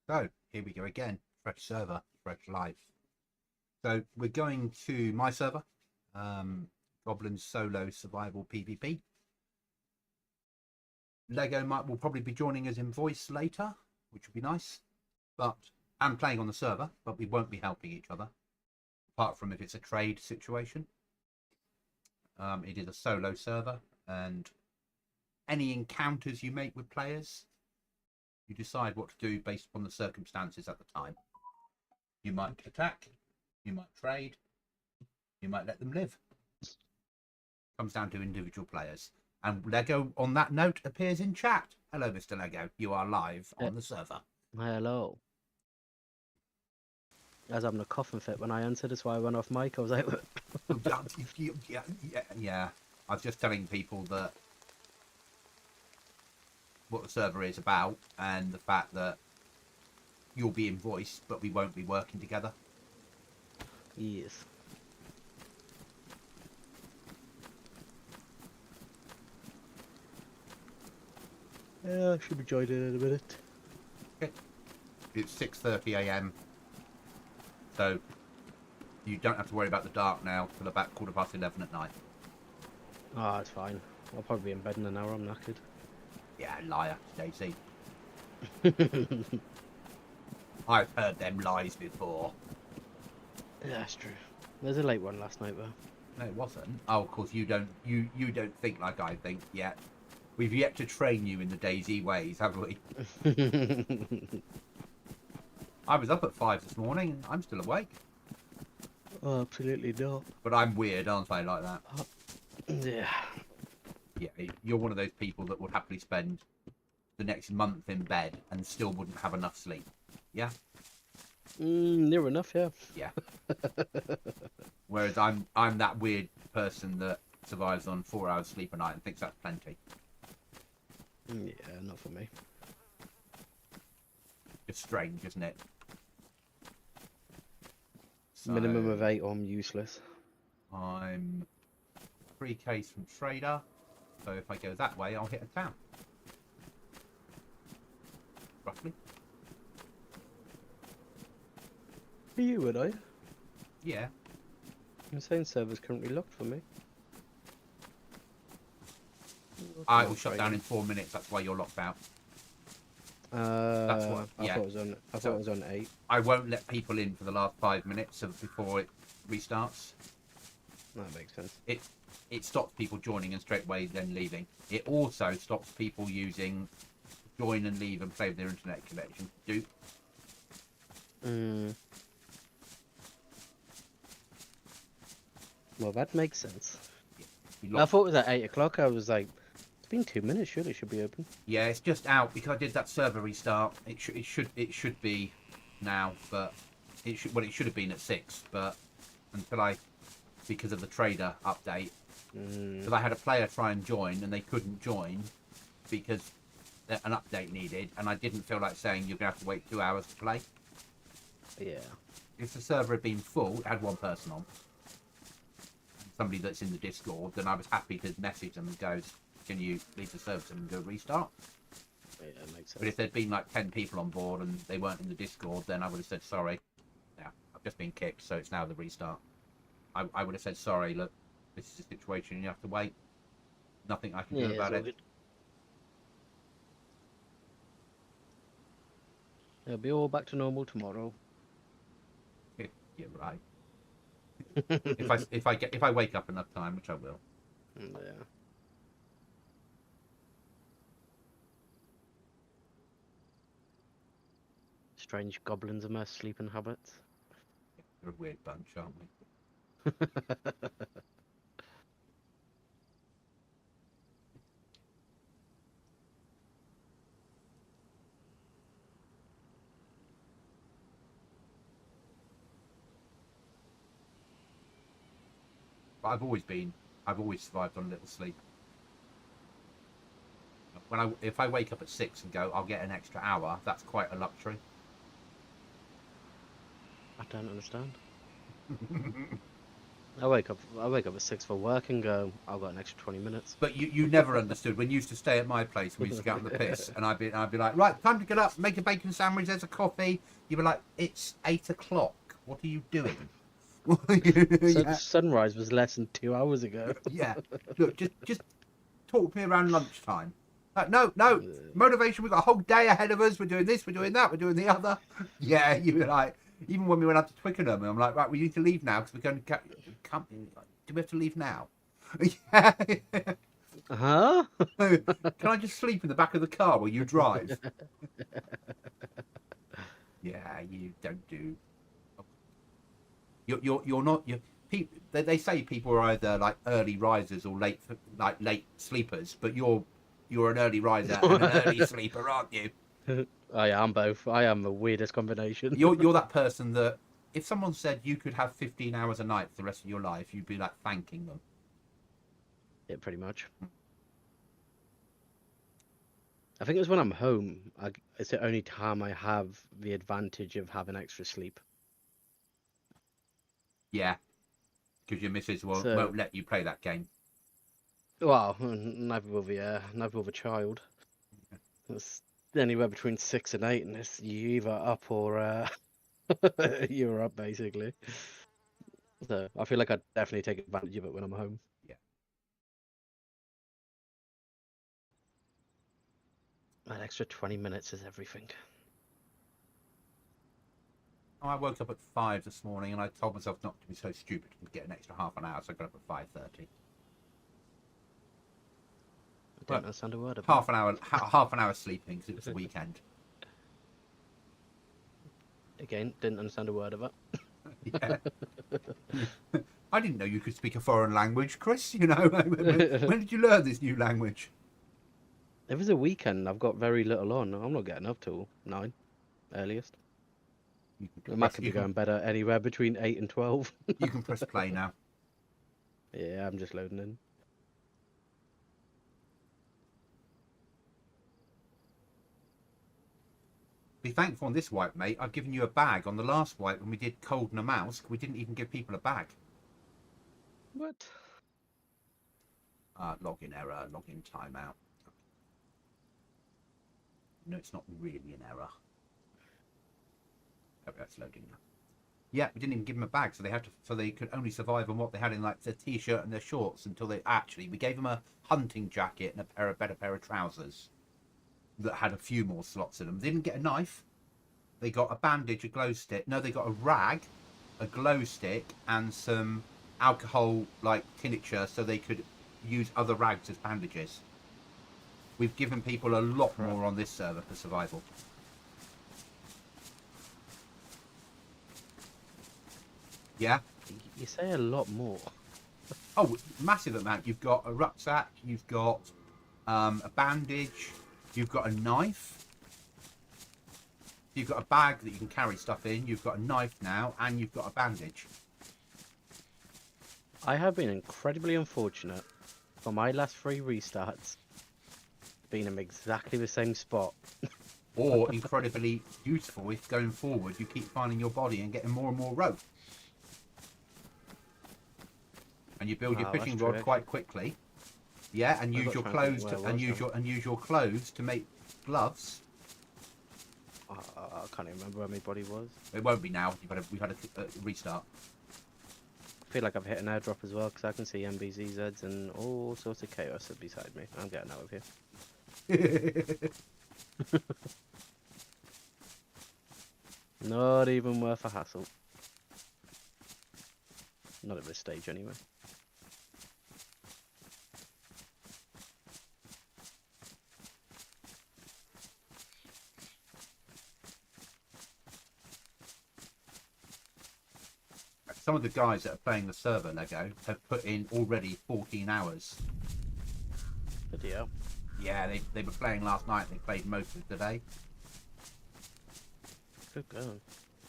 So here we go again. Fresh server, fresh life. So we're going to my server, Goblin solo survival PvP. Lego will probably be joining us in voice later, which would be nice. But I'm playing on the server, but we won't be helping each other, apart from if it's a trade situation. It is a solo server, and any encounters you make with players, you decide what to do based upon the circumstances at the time. You might attack, you might trade, you might let them live. Comes down to individual players. And Lego, on that note, appears in chat. Hello, Mr. Lego. You are live on the server. Hello. I was having a coughing fit when I answered, that's why I went off mic. I was like, yeah. I was just telling people that what the server is about and the fact that you'll be in voice, but we won't be working together. yes. Yeah, I should be joining in a minute. Okay. It's 6:30 a.m. So you don't have to worry about the dark now till about 11:15 at night. Oh, it's fine. I'll probably be in bed in an hour, I'm knackered. Yeah, liar, DayZ. I've heard them lies before. Yeah, that's true. There's a late one last night, though. No, it wasn't. Oh, of course you don't. You don't think like I think yet. We've yet to train you in the DayZ ways, have we? I was up at 5 this morning, and I'm still awake. Oh, absolutely not. But I'm weird, aren't I? Like that. Yeah. Yeah, you're one of those people that would happily spend the next month in bed and still wouldn't have enough sleep. Yeah. Near enough, yeah. Yeah. Whereas I'm that weird person that survives on 4 hours sleep a night and thinks that's plenty. Yeah, not for me. It's strange, isn't it? So, Minimum of 8 or I'm useless. I'm 3Ks from trader, so if I go that way, I'll hit a town. Roughly. For you, would I? Yeah. I'm saying server's currently locked for me. I will shut down in 4 minutes. That's why you're locked out. That's what. I Yeah. thought it was on 8. I won't let people in for the last 5 minutes before it restarts. That makes sense. It stops people joining and straight away then leaving. It also stops people using join and leave and play with their internet connection. Well, that makes sense. Yeah, I thought it was at 8 o'clock. I was like, it's been 2 minutes. Surely it should be open. yeah, it's just out because I did that server restart. It should be now, but it should have been at 6, but because of the trader update, because I had a player try and join and they couldn't join because an update needed, and I didn't feel like saying you're gonna have to wait 2 hours to play. Yeah. If the server had been full, it had one person on, somebody that's in the Discord, then I was happy to message them and goes, can you leave the server and do a restart? Yeah, that makes sense. But if there'd been like 10 people on board and they weren't in the Discord, then I would have said sorry. Yeah, I've just been kicked, so it's now the restart. I would have said sorry, look, this is a situation, you have to wait. Nothing I can do about it. Good. It'll be all back to normal tomorrow. You're right. if I wake up enough time, which I will. Yeah. Strange goblins and their sleeping habits. They're a weird bunch, aren't we? But I've always survived on little sleep. If I wake up at 6 and go, I'll get an extra hour, that's quite a luxury. I don't understand. I wake up at 6 for work and go, I've got an extra 20 minutes. But you never understood when you used to stay at my place. We used to get on the piss, and I'd be like, right, time to get up, make a bacon sandwich. There's a coffee. You'd be like, it's 8 o'clock. What are you doing? Yeah, Sunrise was less than 2 hours ago. yeah. Look, just talk to me around lunchtime. No, motivation. We've got a whole day ahead of us. We're doing this, we're doing that, we're doing the other. Yeah, you were like, even when we went up to Twickenham, I'm like, right, we need to leave now because we're going to come. Do we have to leave now? Yeah. Huh? Can I just sleep in the back of the car while you drive? Yeah, you don't do. You're not. People. They say people are either like early risers or late sleepers, but you're an early riser and an early sleeper, aren't you? I am both. I am the weirdest combination. You're that person that if someone said you could have 15 hours a night for the rest of your life, you'd be like thanking them. Yeah, pretty much. I think it's when I'm home. It's the only time I have the advantage of having extra sleep. Yeah, because your missus won't let you play that game. Well, neither will the child. It's anywhere between 6 and 8, and it's you either up or you're up basically. So I feel like I definitely take advantage of it when I'm home. Yeah. That extra 20 minutes is everything. I woke up at 5 this morning and I told myself not to be so stupid and get an extra half an hour, so I got up at 5:30. I don't understand a word of half an hour sleeping because it was the weekend. Again, didn't understand a word of it. Yeah. I didn't know you could speak a foreign language, Chris. You know, when did you learn this new language? If it's a weekend, I've got very little on. I'm not getting up till 9, earliest. I could be going better anywhere between 8 and 12. You can press play now. Yeah, I'm just loading in. Be thankful on this wipe, mate. I've given you a bag. On the last wipe, when we did Cold and a Mouse, we didn't even give people a bag. What? Login error, login timeout. No, it's not really an error. Oh, that's loading now. Yeah, we didn't even give them a bag, so they could only survive on what they had in like their t-shirt and their shorts until we gave them a hunting jacket and a better pair of trousers that had a few more slots in them. They didn't get a knife. They got a bandage, a glow stick. No, they got a rag, a glow stick, and some alcohol like tincture, so they could use other rags as bandages. We've given people a lot more on this server for survival. Yeah. You say a lot more. Oh, massive amount. You've got a rucksack. You've got a bandage. You've got a knife. You've got a bag that you can carry stuff in. You've got a knife now, and you've got a bandage. I have been incredibly unfortunate for my last 3 restarts being in exactly the same spot. Or incredibly useful if going forward you keep finding your body and getting more and more rope. And you build your fishing rod quite quickly. Yeah, and use your clothes use your clothes to make gloves. I can't even remember where my body was. It won't be now. We've had a restart. I feel like I've hit an airdrop as well because I can see MBZZs and all sorts of chaos beside me. I'm getting out of here. Not even worth a hassle. Not at this stage, anyway. Some of the guys that are playing the server Lego have put in already 14 hours. Bloody hell. Yeah, they were playing last night. They played most of the day. Good going.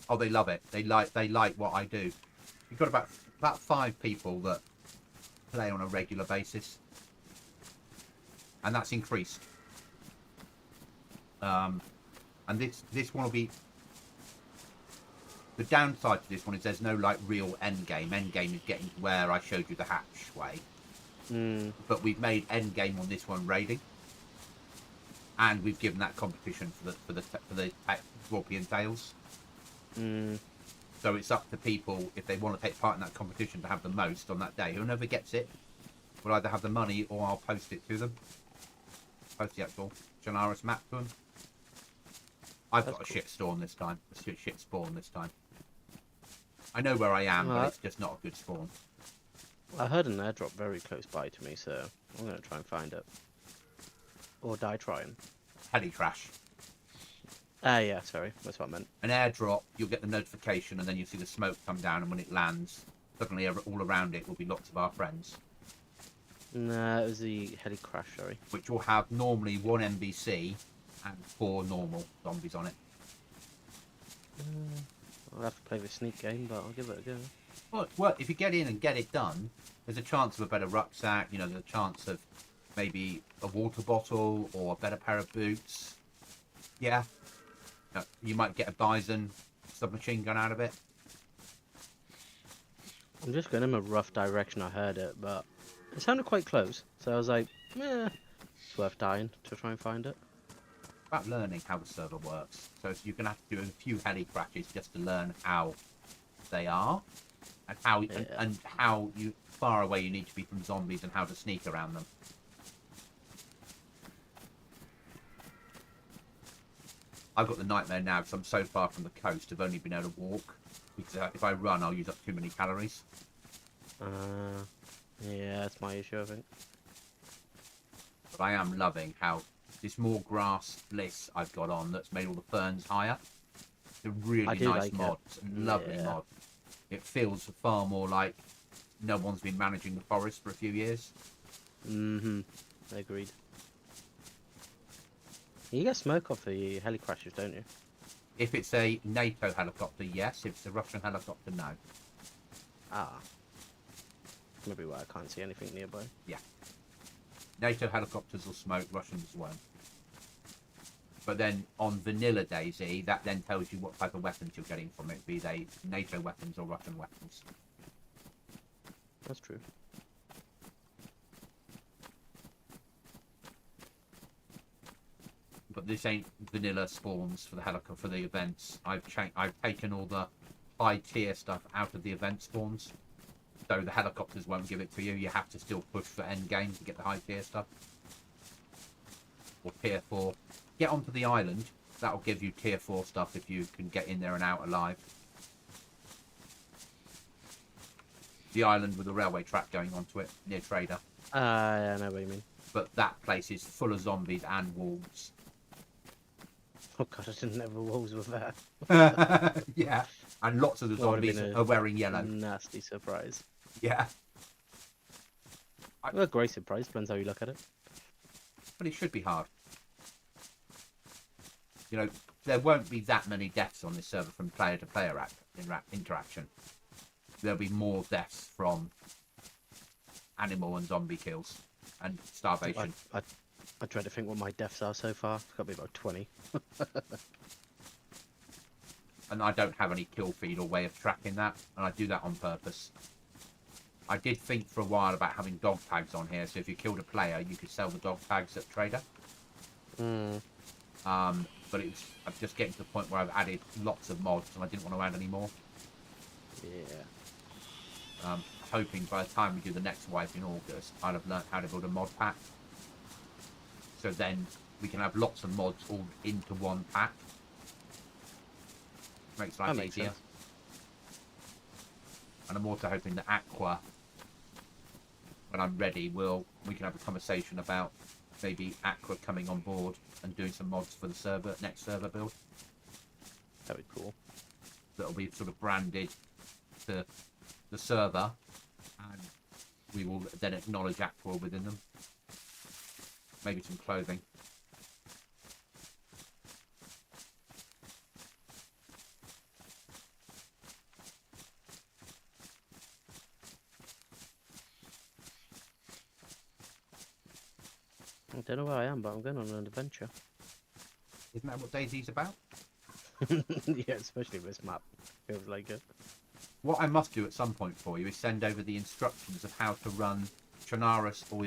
Oh, they love it. They like what I do. You've got about 5 people that play on a regular basis, and that's increased. And this one will be. The downside to this one is there's no like real end game. End game is getting to where I showed you the hatchway. But we've made end game on this one raiding, and we've given that competition for the Scorpion Tails. So it's up to people if they want to take part in that competition to have the most on that day. Whoever gets it will either have the money or I'll post it to them. Post the actual Jalaris map to them. I've got a shit storm this time. A shit spawn this time. I know where I am, but it's just not a good spawn. I heard an airdrop very close by to me, so I'm going to try and find it. Or die trying. Heli crash. Yeah, sorry. That's what I meant. An airdrop, you'll get the notification and then you see the smoke come down, and when it lands, suddenly all around it will be lots of our friends. No, it was the heli crash, sorry. Which will have normally 1 NBC and 4 normal zombies on it. I'll have to play the sneak game, but I'll give it a go. Well, if you get in and get it done, there's a chance of a better rucksack, there's a chance of maybe a water bottle or a better pair of boots. Yeah. You might get a Bison submachine gun out of it. I'm just going in a rough direction, I heard it, but it sounded quite close. So I was like, it's worth dying to try and find it. About learning how the server works. So you're going to have to do a few heli crashes just to learn how they are, and how far away you need to be from zombies and how to sneak around them. I've got the nightmare now because I'm so far from the coast. I've only been able to walk because if I run, I'll use up too many calories. Yeah, that's my issue, I think. But I am loving how this more grass bliss I've got on that's made all the ferns higher. It's a really nice mod. It's a lovely mod. It feels far more like no one's been managing the forest for a few years. Agreed. You get smoke off the heli crashes, don't you? If it's a NATO helicopter, yes. If it's a Russian helicopter, no. Maybe why I can't see anything nearby. Yeah. NATO helicopters will smoke, Russians won't. But then on vanilla DayZ, that then tells you what type of weapons you're getting from it, be they NATO weapons or Russian weapons. That's true. But this ain't vanilla spawns for the helicopter for the events. I've taken all the high tier stuff out of the event spawns, so the helicopters won't give it to you. You have to still push for end game to get the high tier stuff, or tier 4. Get onto the island. That'll give you tier 4 stuff if you can get in there and out alive. The island with a railway track going onto it near Trader. Yeah, I know what you mean. But that place is full of zombies and wolves. Oh god, I didn't know the wolves were there. Yeah, and lots of the zombies are wearing yellow. Nasty surprise. Yeah. Well, a great surprise, depends how you look at it. But it should be hard. There won't be that many deaths on this server from player to player interaction. There'll be more deaths from animal and zombie kills and starvation. I try to think what my deaths are so far. It's got to be about 20. And I don't have any kill feed or way of tracking that, and I do that on purpose. I did think for a while about having dog tags on here, so if you killed a player, you could sell the dog tags at Trader. But I'm just getting to the point where I've added lots of mods, and I didn't want to add any more. Yeah. Hoping by the time we do the next wipe in August, I'll have learnt how to build a mod pack. So then we can have lots of mods all into one pack. Makes life easier. Sense. And I'm also hoping that Aqua, when I'm ready, we can have a conversation about maybe Aqua coming on board and doing some mods for the next server build. That'd be cool. That'll be sort of branded to the server, and we will then acknowledge Aqua within them. Maybe some clothing. I don't know where I am, but I'm going on an adventure. Isn't that what DayZ's about? Yeah, especially this map feels like it. What I must do at some point for you is send over the instructions of how to run Chernarus or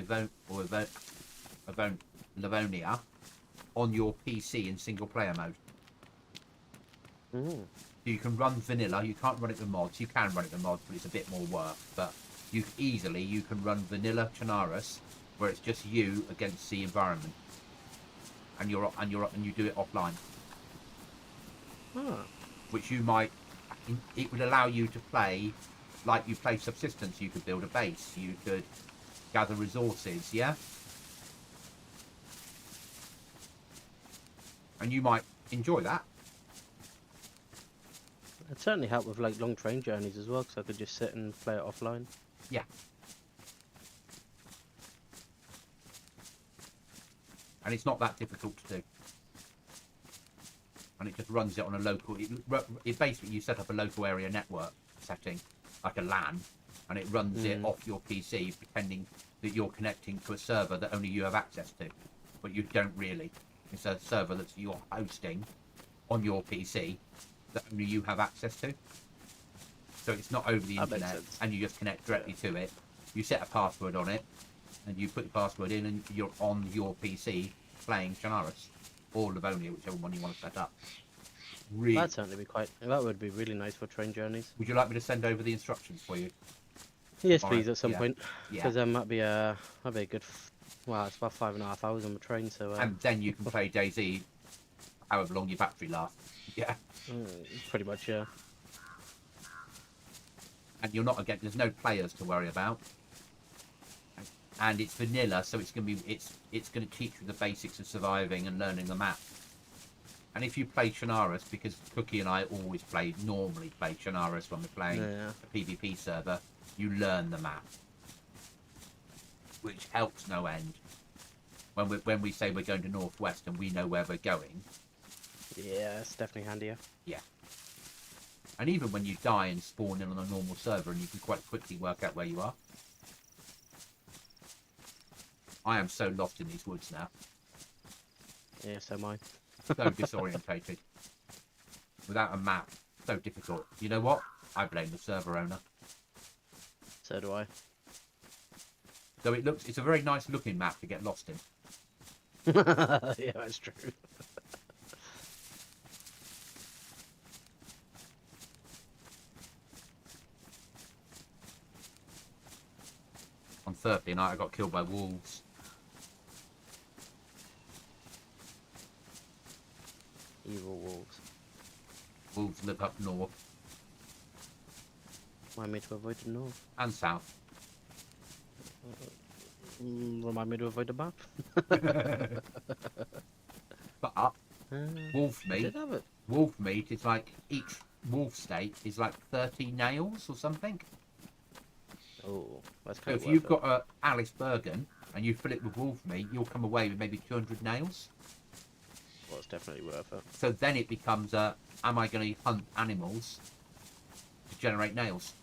Livonia on your PC in single player mode. Mm. You can run vanilla. You can't run it with mods. You can run it with mods, but it's a bit more work. But you can run vanilla Chernarus, where it's just you against the environment, and you do it offline. Ah. Which you might. It would allow you to play like you play Subsistence. You could build a base. You could gather resources. Yeah. And you might enjoy that. It certainly helped with like long train journeys as well, because I could just sit and play it offline. Yeah. And it's not that difficult to do. And it just runs it on a local. It basically, you set up a local area network setting, like a LAN, and it runs it off your PC, pretending that you're connecting to a server that only you have access to, but you don't really. It's a server that you're hosting on your PC that only you have access to. So it's not over the internet, and you just connect directly to it. You set a password on it, and you put the password in, and you're on your PC playing Chernarus or Livonia, whichever one you want to set up. Really, That'd certainly be quite. That would be really nice for train journeys. would you like me to send over the instructions for you? Yes, All please, right, at some yeah. point, Yeah. because that'd be a good. Well, it's about 5.5 hours on the train, so. And then you can play DayZ however long your battery lasts. Yeah. Pretty much, yeah. And you're not again. There's no players to worry about. And it's vanilla, so it's gonna teach you the basics of surviving and learning the map. And if you play Chernarus, because Cookie and I always normally play Chernarus when we're playing a PvP server, you learn the map, which helps no end. When we say we're going to Northwest and we know where we're going. Yeah, it's definitely handier. Yeah. And even when you die and spawn in on a normal server, and you can quite quickly work out where you are. I am so lost in these woods now. Yeah, so am I. So disorientated. Without a map. So difficult. You know what? I blame the server owner. So do I. So it's a very nice looking map to get lost in. Yeah, that's true. On Thursday night I got killed by wolves. Evil wolves. Wolves live up north Remind me to avoid the north. and south. Remind me to avoid the map. But wolf I meat, did have it. wolf meat is like each wolf steak is like 30 nails or something. Oh, that's So kind if of you've got a Alice Bergen and you fill it with wolf meat, you'll come away with maybe 200 nails. Well, it's definitely worth it. So then it becomes am I going to hunt animals to generate nails?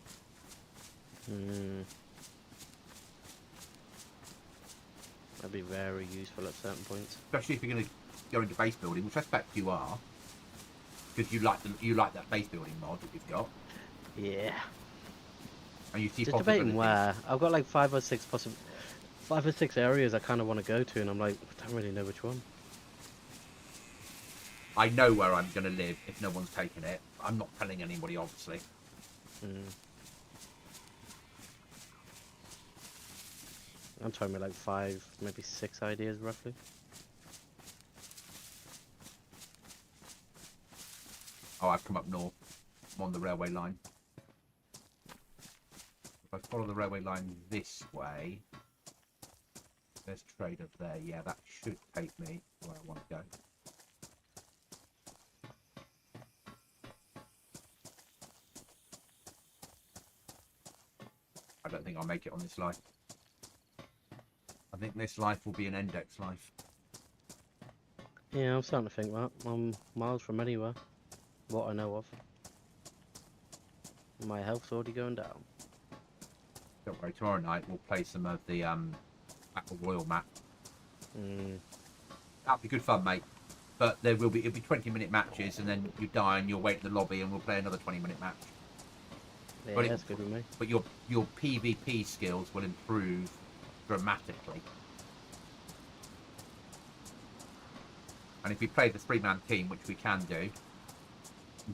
That'd be very useful at certain points. Especially if you're going to go into base building, which I expect you are, because you like that base building mod that you've got, Yeah. and you see Just debating where. I've got like 5 or 6 areas I kind of want to go to, and I'm like, I don't really know which one. I know where I'm going to live if no one's taken it. I'm not telling anybody, obviously. I'm talking about like 5, maybe 6 ideas roughly. Oh, I've come up north. I'm on the railway line. If I follow the railway line this way, there's traders there. Yeah, that should take me where I want to go. I don't think I'll make it on this life. I think this life will be an index life. Yeah, I'm starting to think that. I'm miles from anywhere. What I know of. My health's already going down. Don't worry, tomorrow night we'll play some of the Battle Royal map. That'll be good fun, mate. But it'll be 20-minute matches, and then you die and you'll wait in the lobby, and we'll play another 20-minute match. Yeah, But that's good with me. But your PvP skills will improve dramatically. And if we play the 3-man team, which we can do,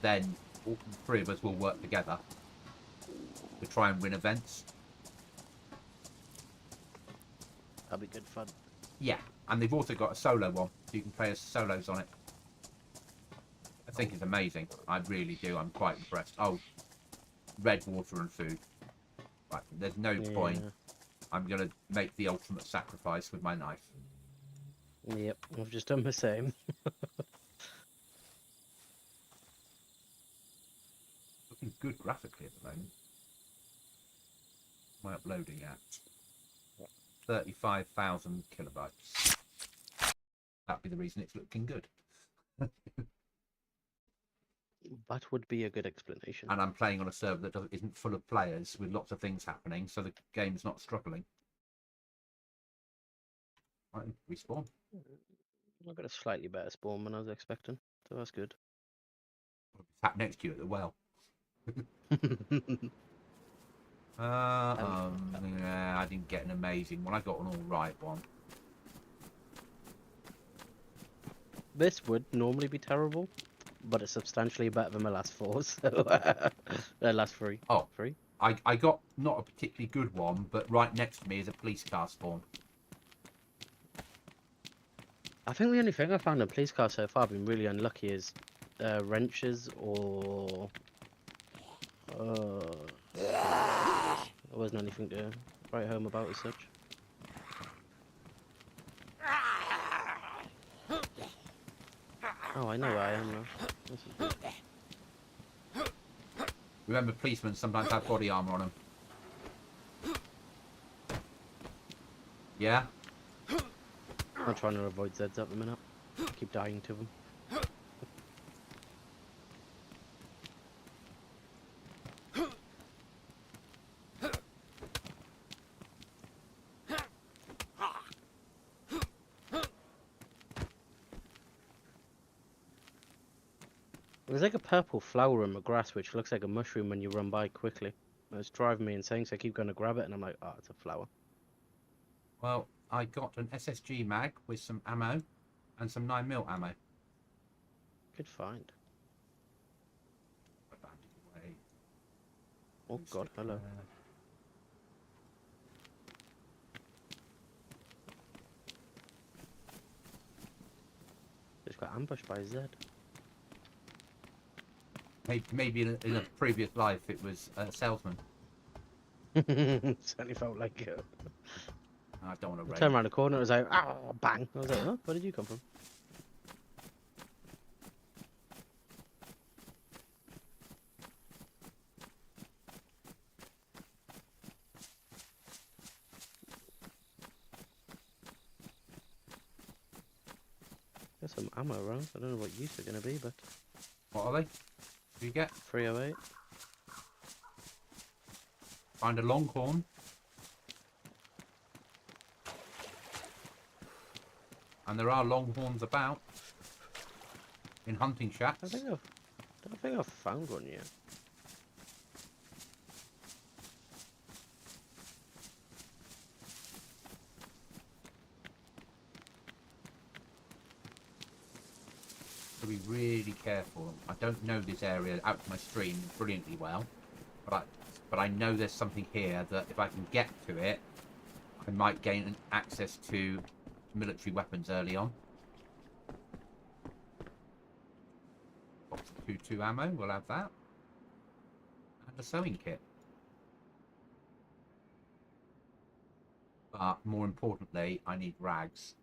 then all 3 of us will work together to try and win events. That'll be good fun. Yeah, and they've also got a solo one, so you can play as solos on it. I think it's amazing. I really do. I'm quite impressed. Oh, red water and food. Right, there's no point. I'm going to make the ultimate sacrifice with my knife. Yep, I've just done the same. Looking good graphically at the moment. Am I uploading at 35,000 kilobytes? That'd be the reason it's looking good. That would be a good explanation. And I'm playing on a server that isn't full of players with lots of things happening, so the game's not struggling. Right, respawn. I've got a slightly better spawn than I was expecting, so that's good. Sat next to you at the well. Yeah, I didn't get an amazing one. I got an alright one. This would normally be terrible, but it's substantially better than my last 4, so last 3. Oh, 3? I got not a particularly good one, but right next to me is a police car spawn. I think the only thing I found in police car so far I've been really unlucky is wrenches or there wasn't anything to write home about as such. Oh, I know where I am now. This is good. Remember, policemen sometimes have body armor on them. Yeah? I'm trying to avoid Zeds at the minute. I keep dying to them. There's like a purple flower in the grass which looks like a mushroom when you run by quickly. It's driving me insane, so I keep going to grab it and I'm like, oh, it's a flower. Well, I got an SSG mag with some ammo and some 9mm ammo. Good find. Oh god, hello. Just got ambushed by Zed. Maybe in a previous life it was a salesman. Certainly felt like it. I don't want to Turned around the corner, it was like, ah, bang. I was like, oh, where did you come from? There's some ammo around. I don't know what use they're going to be, but... What are they? Do you get? 308. Find a longhorn. And there are longhorns about in hunting shacks. I don't think I've found one yet. To be really careful. I don't know this area out to my stream brilliantly well, but I know there's something here that if I can get to it, I might gain access to military weapons early on. Box of 2.2 ammo, we'll have that. And a sewing kit. But more importantly, I need rags.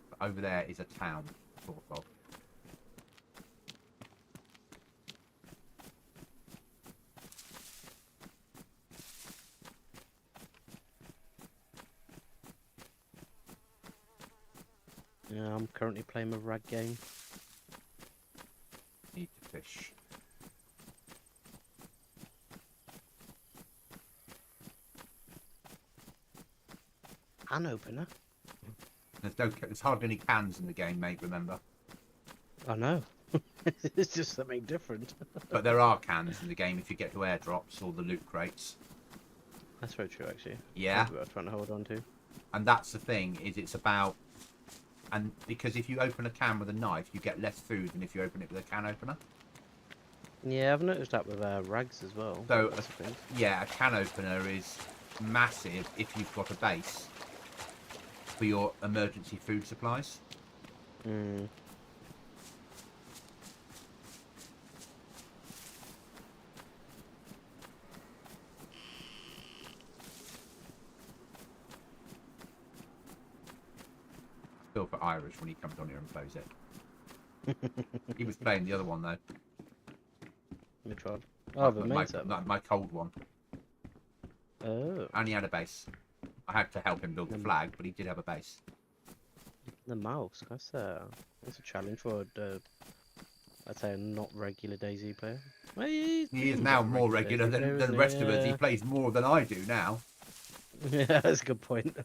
But over there is a town, sort of. Yeah, I'm currently playing a rag game. Need to fish. An opener? There's hardly any cans in the game, mate. Remember, I know. It's just something different. but there are cans in the game if you get to airdrops or the loot crates. That's very true, actually. Yeah. That's what I was trying to hold on to. And that's the thing, is it's about, and because if you open a can with a knife, you get less food than if you open it with a can opener. Yeah, I've noticed that with rags as well. So, That's the thing. yeah, a can opener is massive if you've got a base for your emergency food supplies. Mm. Feel for Irish when he comes on here and plays it. He was playing the other one though. Which one? Oh, the main server. My cold one. Oh, And he had a base. I had to help him build the flag, but he did have a base. the mouse. That's a challenge for I'd say a not regular DayZ player. Well, He is now more regular than the rest of us. He plays more than I do now. Yeah, that's a good point. I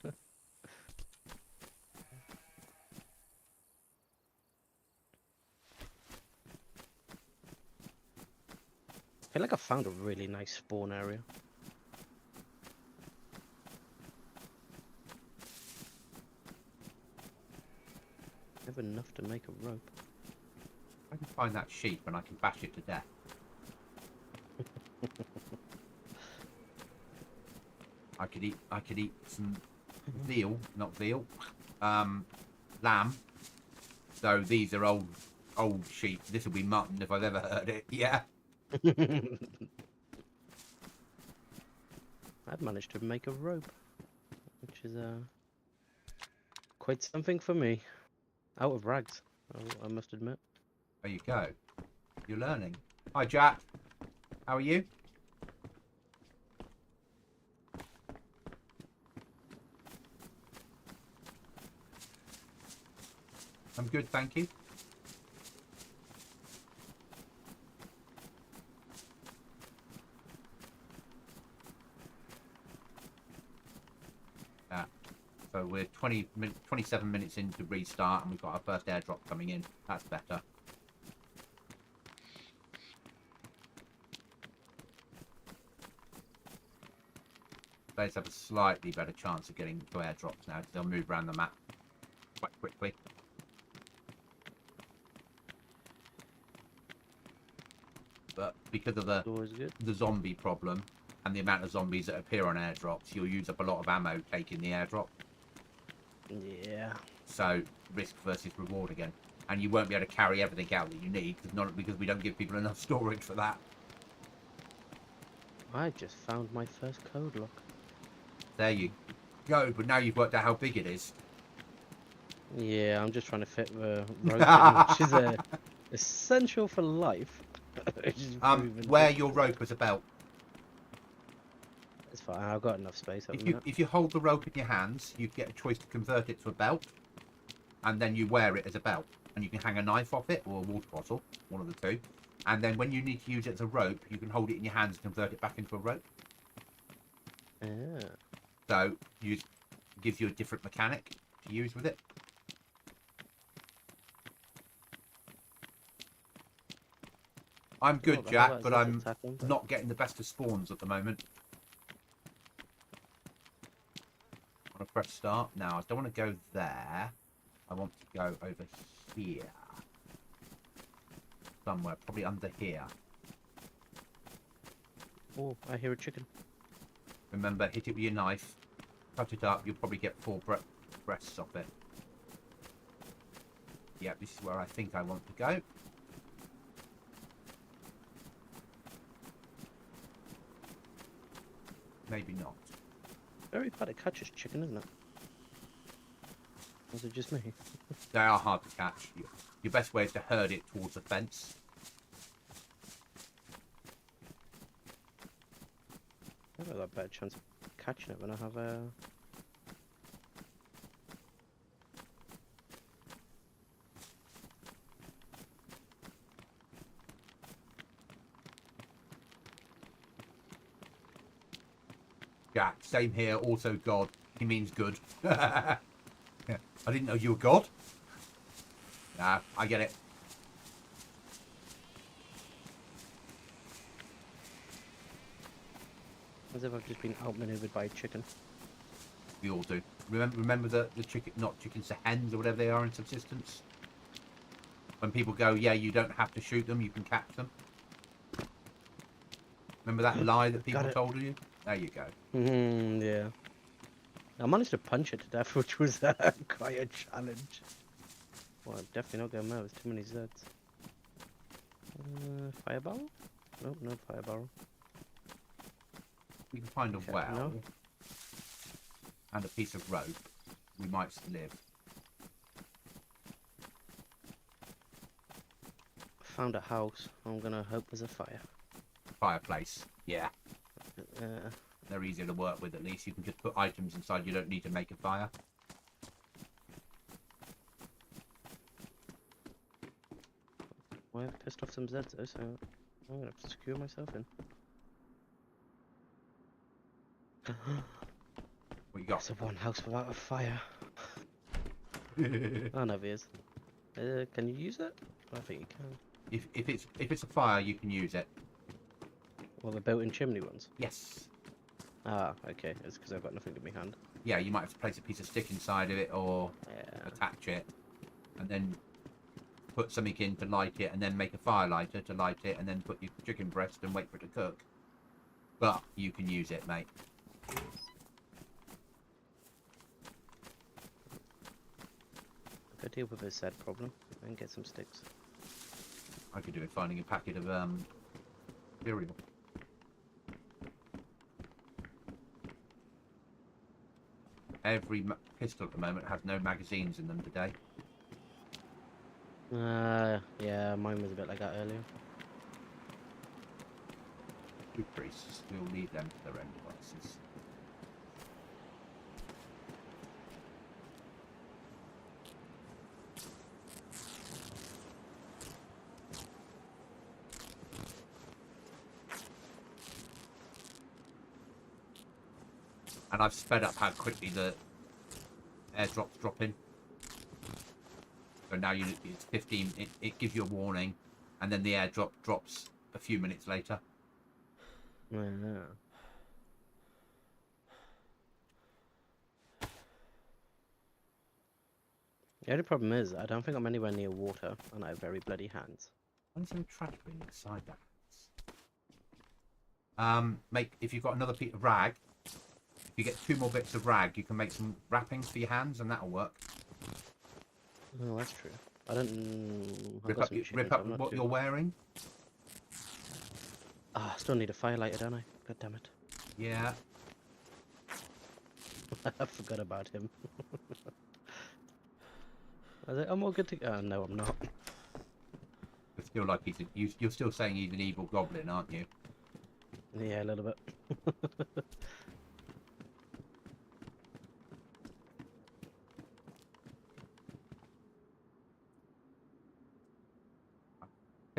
feel like I found a really nice spawn area. Have enough to make a rope. I can find that sheep and I can bash it to death. I could eat some veal, not veal, lamb. So these are old sheep. This will be mutton if I've ever heard it. Yeah. I've managed to make a rope, which is quite something for me. Out of rags, I must admit. There you go. You're learning. Hi, Jack. How are you? I'm good, thank you. So we're 27 minutes into restart and we've got our first airdrop coming in. That's better. Players have a slightly better chance of getting to airdrops now because they'll move around the map quite quickly. But because of the zombie problem and the amount of zombies that appear on airdrops, you'll use up a lot of ammo taking the airdrop. Yeah. So risk versus reward again, and you won't be able to carry everything out that you need because we don't give people enough storage for that. I just found my first code lock. There you go. But now you've worked out how big it is. Yeah, I'm just trying to fit the rope in, which is essential for life. Wear your rope as a belt. It's fine. I've got enough space. If you hold the rope in your hands, you get a choice to convert it to a belt, and then you wear it as a belt, and you can hang a knife off it or a water bottle, one of the two. And then when you need to use it as a rope, you can hold it in your hands and convert it back into a rope. Yeah. So it gives you a different mechanic to use with it. I'm good, Jack, but I'm not getting the best of spawns at the moment. I want to press start. Now, I don't want to go there. I want to go over here. Somewhere, probably under here. Oh, I hear a chicken. Remember, hit it with your knife. Cut it up. You'll probably get 4 breasts off it. Yeah, this is where I think I want to go. Maybe not. Very hard to catch this chicken, isn't it? Or is it just me? They are hard to catch. Your best way is to herd it towards the fence. I've got a better chance of catching it when I have a... Yeah, same here. Also God. He means good. Yeah. I didn't know you were God. Nah, I get it. As if I've just been outmaneuvered by a chicken. We all do. Remember the chicken, not chickens, the hens or whatever they are in subsistence. When people go, yeah, you don't have to shoot them, you can catch them. Remember that lie that people told you? There you go. Yeah. I managed to punch it to death, which was quite a challenge. Well, I'm definitely not going mad. There's too many Zeds. Fire barrel? Nope, no fire barrel. We can find a Okay, well no. and a piece of rope. We might live. Found a house. I'm gonna hope there's a fire. Fireplace. Yeah. Uh, They're easier to work with, at least. You can just put items inside. You don't need to make a fire. well, I've pissed off some Zeds though, so I'm gonna have to secure myself in. What you got? There's one house without a fire. Oh no, there is. Can you use it? I think you can. If it's a fire, you can use it. Well, the built-in chimney ones. Yes. Ah, okay. It's because I've got nothing in my hand. Yeah, you might have to place a piece of stick inside of it or Yeah. attach it, and then put something in to light it, and then make a fire lighter to light it, and then put your chicken breast and wait for it to cook. But you can use it, mate. Go deal with this sad problem and get some sticks. I could do with finding a packet of cereal. Every pistol at the moment has no magazines in them today. Yeah, mine was a bit like that earlier. Good priests, we'll leave them to their own devices. And I've sped up how quickly the airdrops drop in. So now it's 15, it gives you a warning, and then the airdrop drops a few minutes later. Yeah. The only problem is, I don't think I'm anywhere near water, and I have very bloody hands. When's there a trash bin inside that? If you've got another piece of rag, if you get 2 more bits of rag, you can make some wrappings for your hands, and that'll work. Oh, that's true. I don't. Rip up what you're wearing. Ah, I still need a firelighter, don't I? God damn it. Yeah. I forgot about him. I'm all good to go. No, I'm not. It's still like you're still saying he's an evil goblin, aren't you? Yeah, a little bit. I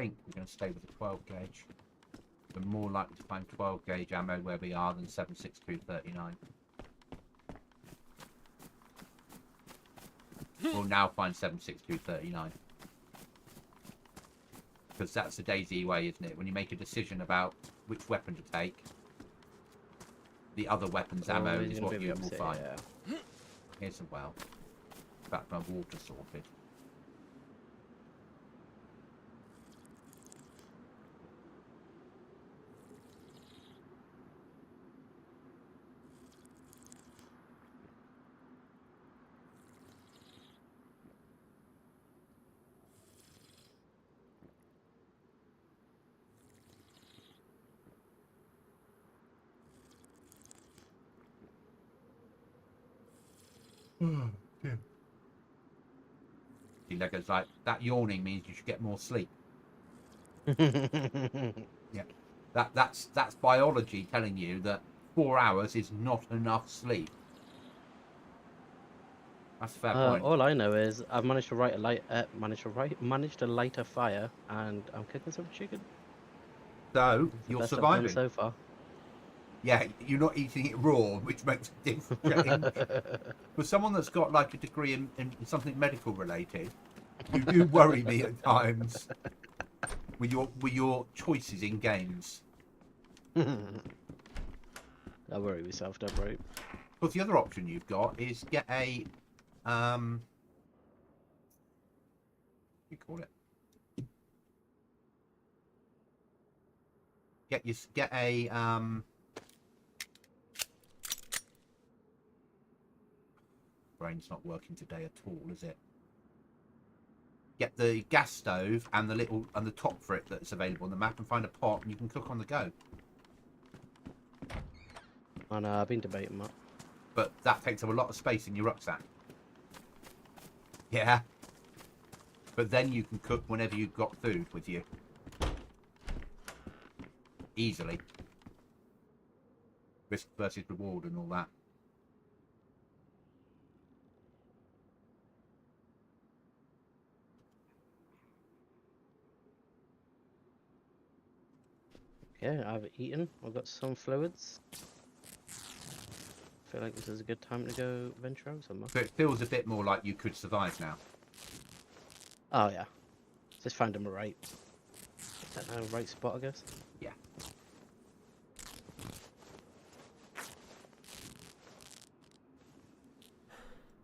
think we're going to stay with the 12 gauge. We're more likely to find 12 gauge ammo where we are than 7.62-39. We'll now find 7.62-39. Because that's the DayZ way, isn't it? When you make a decision about which weapon to take, the other weapon's ammo is what you will find. Yeah. Here's a well. In fact, my water sorted. Lego's like, that yawning means you should get more sleep. Yeah, that's biology telling you that 4 hours is not enough sleep. That's a fair point. All I know is I've managed to managed to light a fire, and I'm cooking some chicken. So It's the you're best I've done surviving. so far. Yeah, you're not eating it raw, which makes a difference. For someone that's got like a degree in something medical related, you do worry me at times with your choices in games. Don't worry yourself, don't worry. Because the other option you've got is get a what do you call it? Get a brain's not working today at all, is it? Get the gas stove and the top for it that's available on the map, and find a pot, and you can cook on the go. I know, I've been debating that. But that takes up a lot of space in your rucksack. Yeah. But then you can cook whenever you've got food with you. Easily. Risk versus reward and all that. Okay, I've eaten. I've got some fluids. I feel like this is a good time to go venture out somewhere. So it feels a bit more like you could survive now. Oh yeah. Just found him a right. Right spot, I guess. Yeah.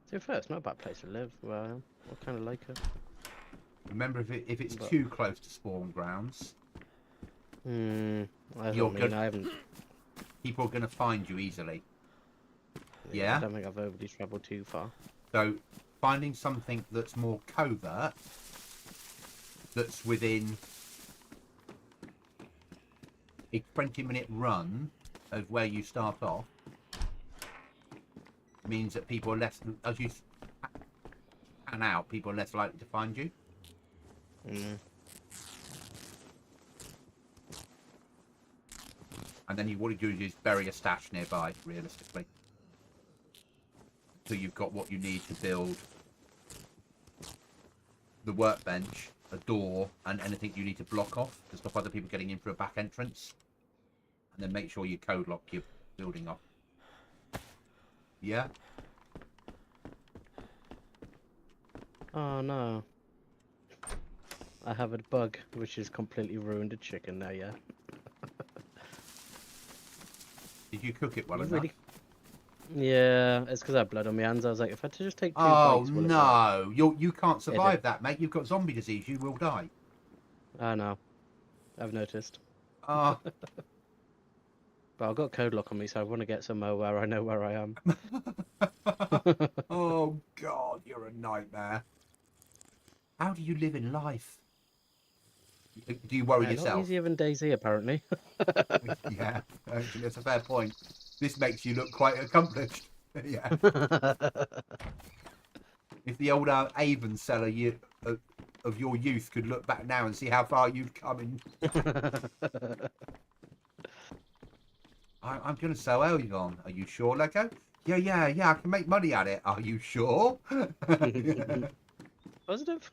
To be fair, it's not a bad place to live where I am. I kind of like it. Remember, if it's too close to spawn grounds, I haven't. people are going to find you easily. Yeah. I don't think I've overly travelled too far. So finding something that's more covert, that's within a 20-minute run of where you start off, means that people are less, as you pan out, people are less likely to find you. And then what you do is bury a stash nearby, realistically. So you've got what you need to build the workbench, a door, and anything you need to block off to stop other people getting in through a back entrance. And then make sure you code lock your building off. Yeah? Oh no. I have a bug which has completely ruined a chicken now, yeah. Did you cook it well enough? Really? Yeah, it's because I had blood on my hands. I was like, if I just take 2 Oh bites, will it work? no, you can't survive that, mate. You've got zombie disease. You will die. I know. I've noticed. Ah, But I've got code lock on me, so I want to get somewhere where I know where I am. oh God, you're a nightmare. How do you live in life? Do you worry Not yourself? easier than DayZ, apparently. Yeah, actually, that's a fair point. This makes you look quite accomplished. Yeah. If the old Avon seller of your youth could look back now and see how far you've come in. I'm going to sell Avon. Are you sure, Lego? Yeah, I can make money at it. Are you sure? Positive?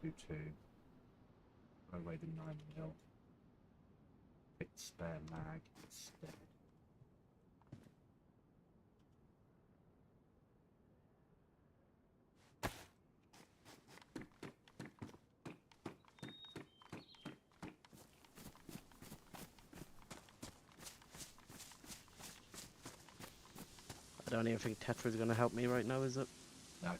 Do two. Throw away the 9mm. Pick spare mag instead. I don't even think Tetra's going to help me right now, is it? No.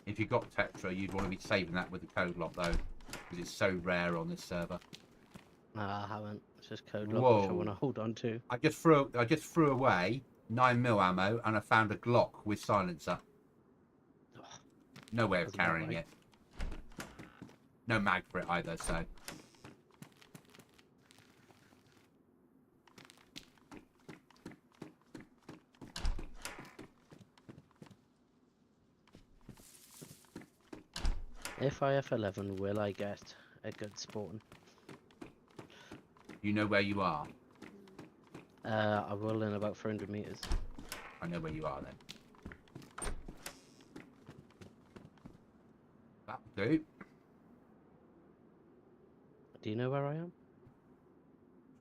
If you got Tetra, you'd want to be saving that with the code lock though, because it's so rare on this server. Nah, I haven't. It's just code lock, which I want to hold on to. I just threw away 9mm ammo, and I found a Glock with silencer. No way of Doesn't matter, carrying mate. it. No mag for it either, so. If I F11, will I get a good spawn? You know where you are. I will in about 300 meters. I know where you are then. That'll do. Do you know where I am?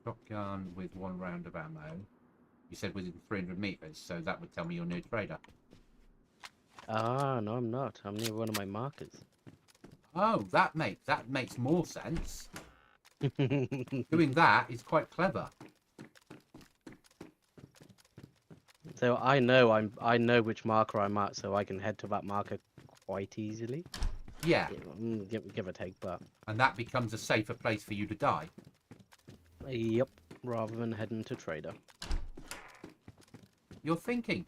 Shotgun with 1 round of ammo. You said within 300 meters, so that would tell me you're near trader. Ah, no, I'm not. I'm near one of my markers. Oh, that makes more sense. Doing that is quite clever. So I know which marker I'm at, so I can head to that marker quite easily. Yeah, Give or take, but and that becomes a safer place for you to die. yep. Rather than heading to trader. You're thinking.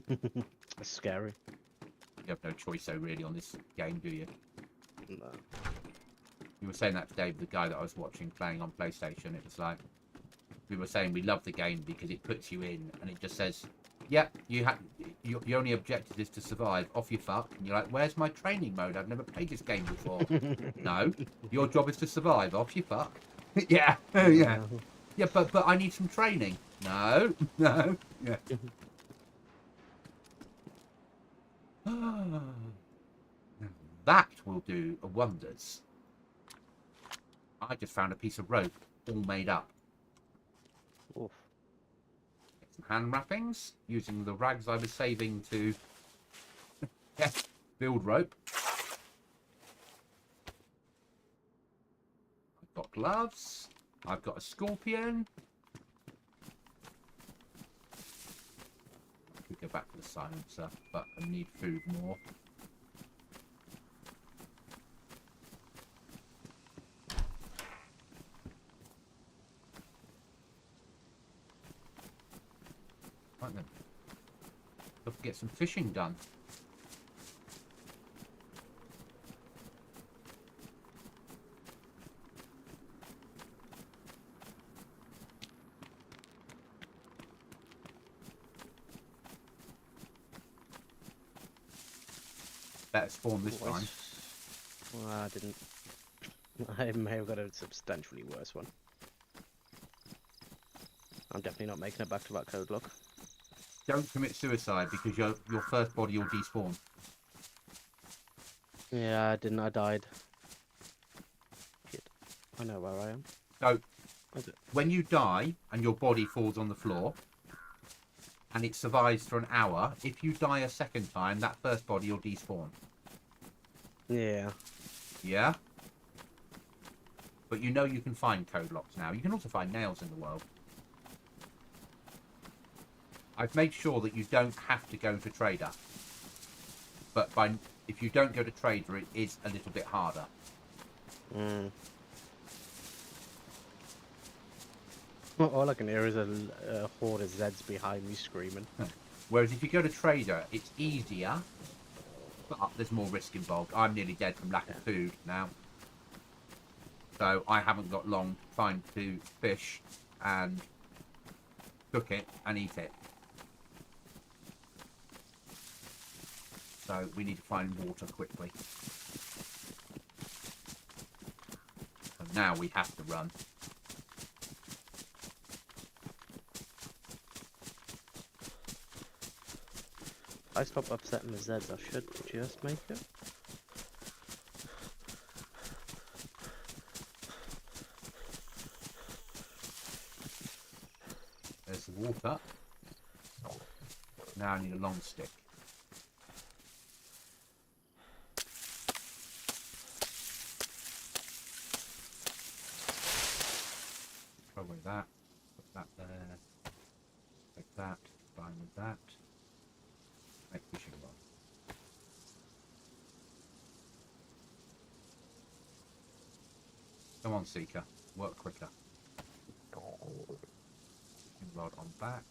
That's scary. You have no choice, though, really, on this game, do you? No. You were saying that today with the guy that I was watching playing on PlayStation. It was like, we were saying we love the game because it puts you in and it just says, yep, your only objective is to survive. Off you fuck. And you're like, where's my training mode? I've never played this game before. No, your job is to survive. Off you fuck. Yeah, yeah. Yeah, but I need some training. No, no. Yeah. That will do wonders. I just found a piece of rope all made up. Oof. Get some hand wrappings using the rags I was saving to build rope. I've got gloves. I've got a scorpion. I could go back to the silencer, but I need food more. Right then. Let's get some fishing done. Better spawn this time. Well, I didn't. I may have got a substantially worse one. I'm definitely not making it back to that code lock. Don't commit suicide because your first body will despawn. Yeah, I didn't. I died. Shit. I know where I am. So, Okay. when you die and your body falls on the floor and it survives for an hour, if you die a second time, that first body will despawn. Yeah. Yeah? But you know you can find code locks now. You can also find nails in the world. I've made sure that you don't have to go to trader. But if you don't go to trader, it is a little bit harder. Mm. All I can hear is a horde of Zeds behind me screaming. Whereas if you go to trader, it's easier, but there's more risk involved. I'm nearly dead from lack of food now. So I haven't got long time to fish and cook it and eat it. So we need to find water quickly. So now we have to run. If I stop upsetting the Zeds, I should just make it. There's the water. Now I need a long stick. Throw away that. Put that there. Take that. Combine with that. Make fishing rod. Come on, Seeker. Work quicker. Fishing rod on back.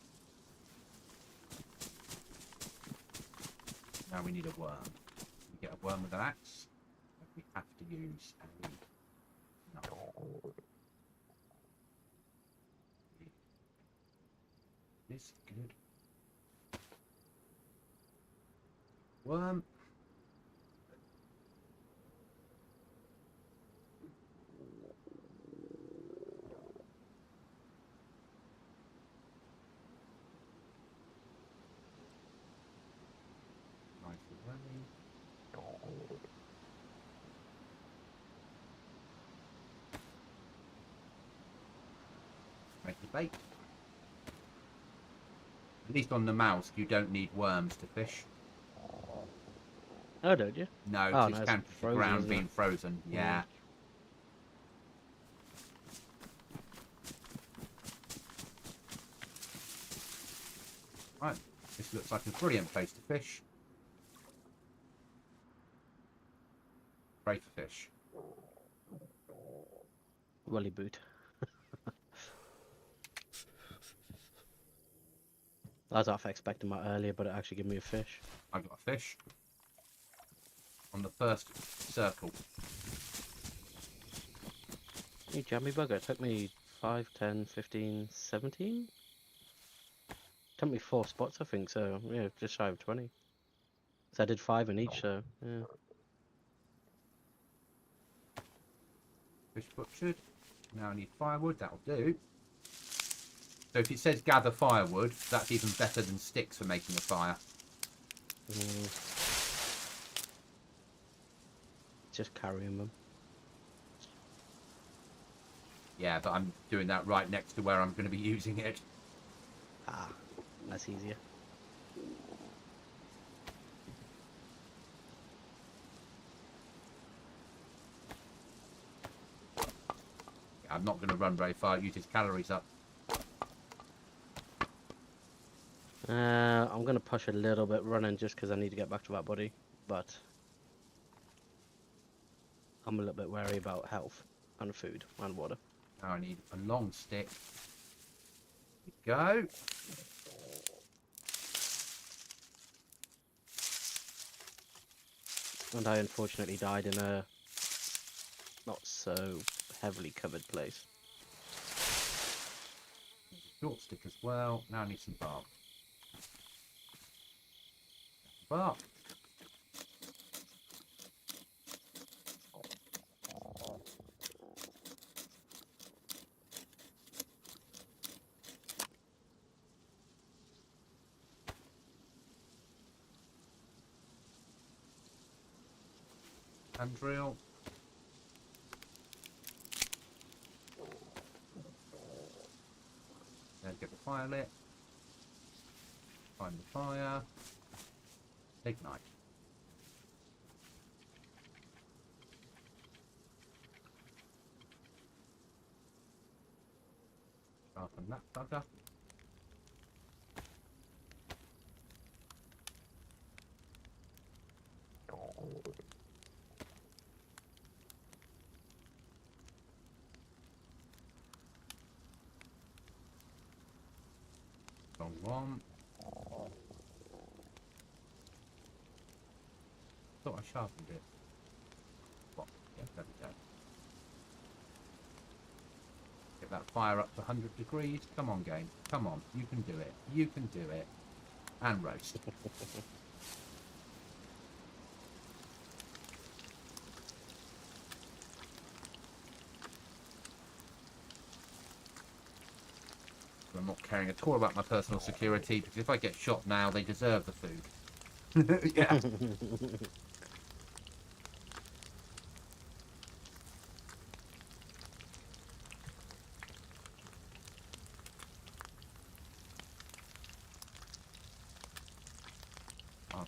Now we need a worm. We get a worm with an axe. We have to use a... No. This is good. Worm. Nice away. Make the bait. At least on the mouse, you don't need worms to fish. Oh, don't you? No, Oh, because no, it's it's counted to the frozen, ground isn't being it? frozen. Yeah. Right, this looks like a brilliant place to fish. Pray for fish. Welly boot. I was half expecting that earlier, but it actually gave me a fish. I got a fish on the first circle. You jammy bugger. It took me 5, 10, 15, 17? Took me 4 spots, I think, so yeah, just shy of 20. So I did 5 in each, so yeah. Fish butchered. Now I need firewood, that'll do. So if it says gather firewood, that's even better than sticks for making a fire. Just carrying them. Yeah, but I'm doing that right next to where I'm going to be using it. Ah, that's easier. I'm not going to run very far, use his calories up. I'm going to push a little bit running just because I need to get back to that body, but I'm a little bit wary about health and food and water. Now I need a long stick. There we go. And I unfortunately died in a not so heavily covered place. Short stick as well. Now I need some bark. Bark. Hand drill. Then get the fire lit. Find the fire. Ignite. Sharpen that bugger. Long one. Thought I sharpened it. What? Yeah, there we go. Get that fire up to 100 degrees. Come on, game. Come on. You can do it. You can do it. And roast. I'm not caring at all about my personal security, because if I get shot now, they deserve the food. Yeah.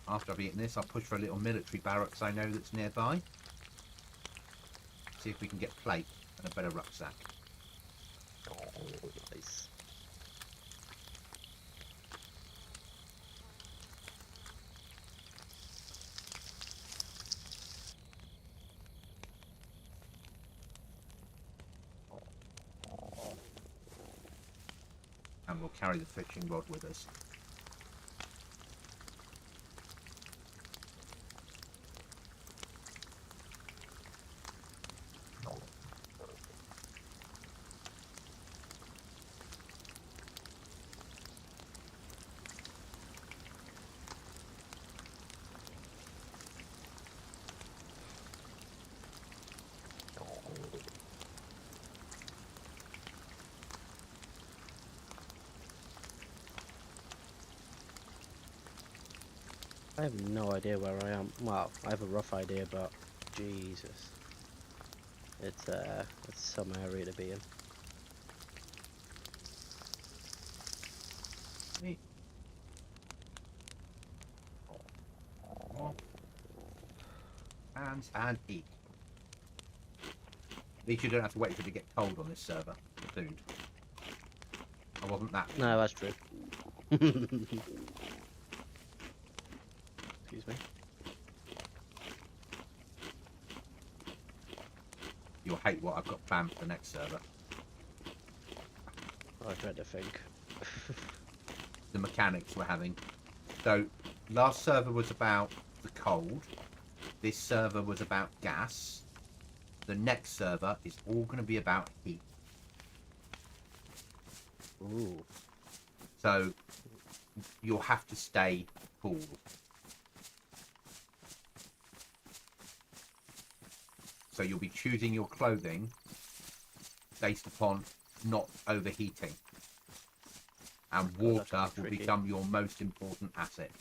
After I've eaten this, I'll push for a little military barracks I know that's nearby. See if we can get plate and a better rucksack. Nice. And we'll carry the fishing rod with us. I have no idea where I am. Well, I have a rough idea, but Jesus, it's some area to be in. Eat. Hands and eat. At least you don't have to wait for it to get cold on this server. The food. I wasn't that. No, that's true. Excuse me. You'll hate what I've got planned for the next server. I dread to think. The mechanics we're having. So, last server was about the cold. This server was about gas. The next server is all going to be about heat. Ooh. So, you'll have to stay cool. So you'll be choosing your clothing based upon not overheating. And water will become your most important asset.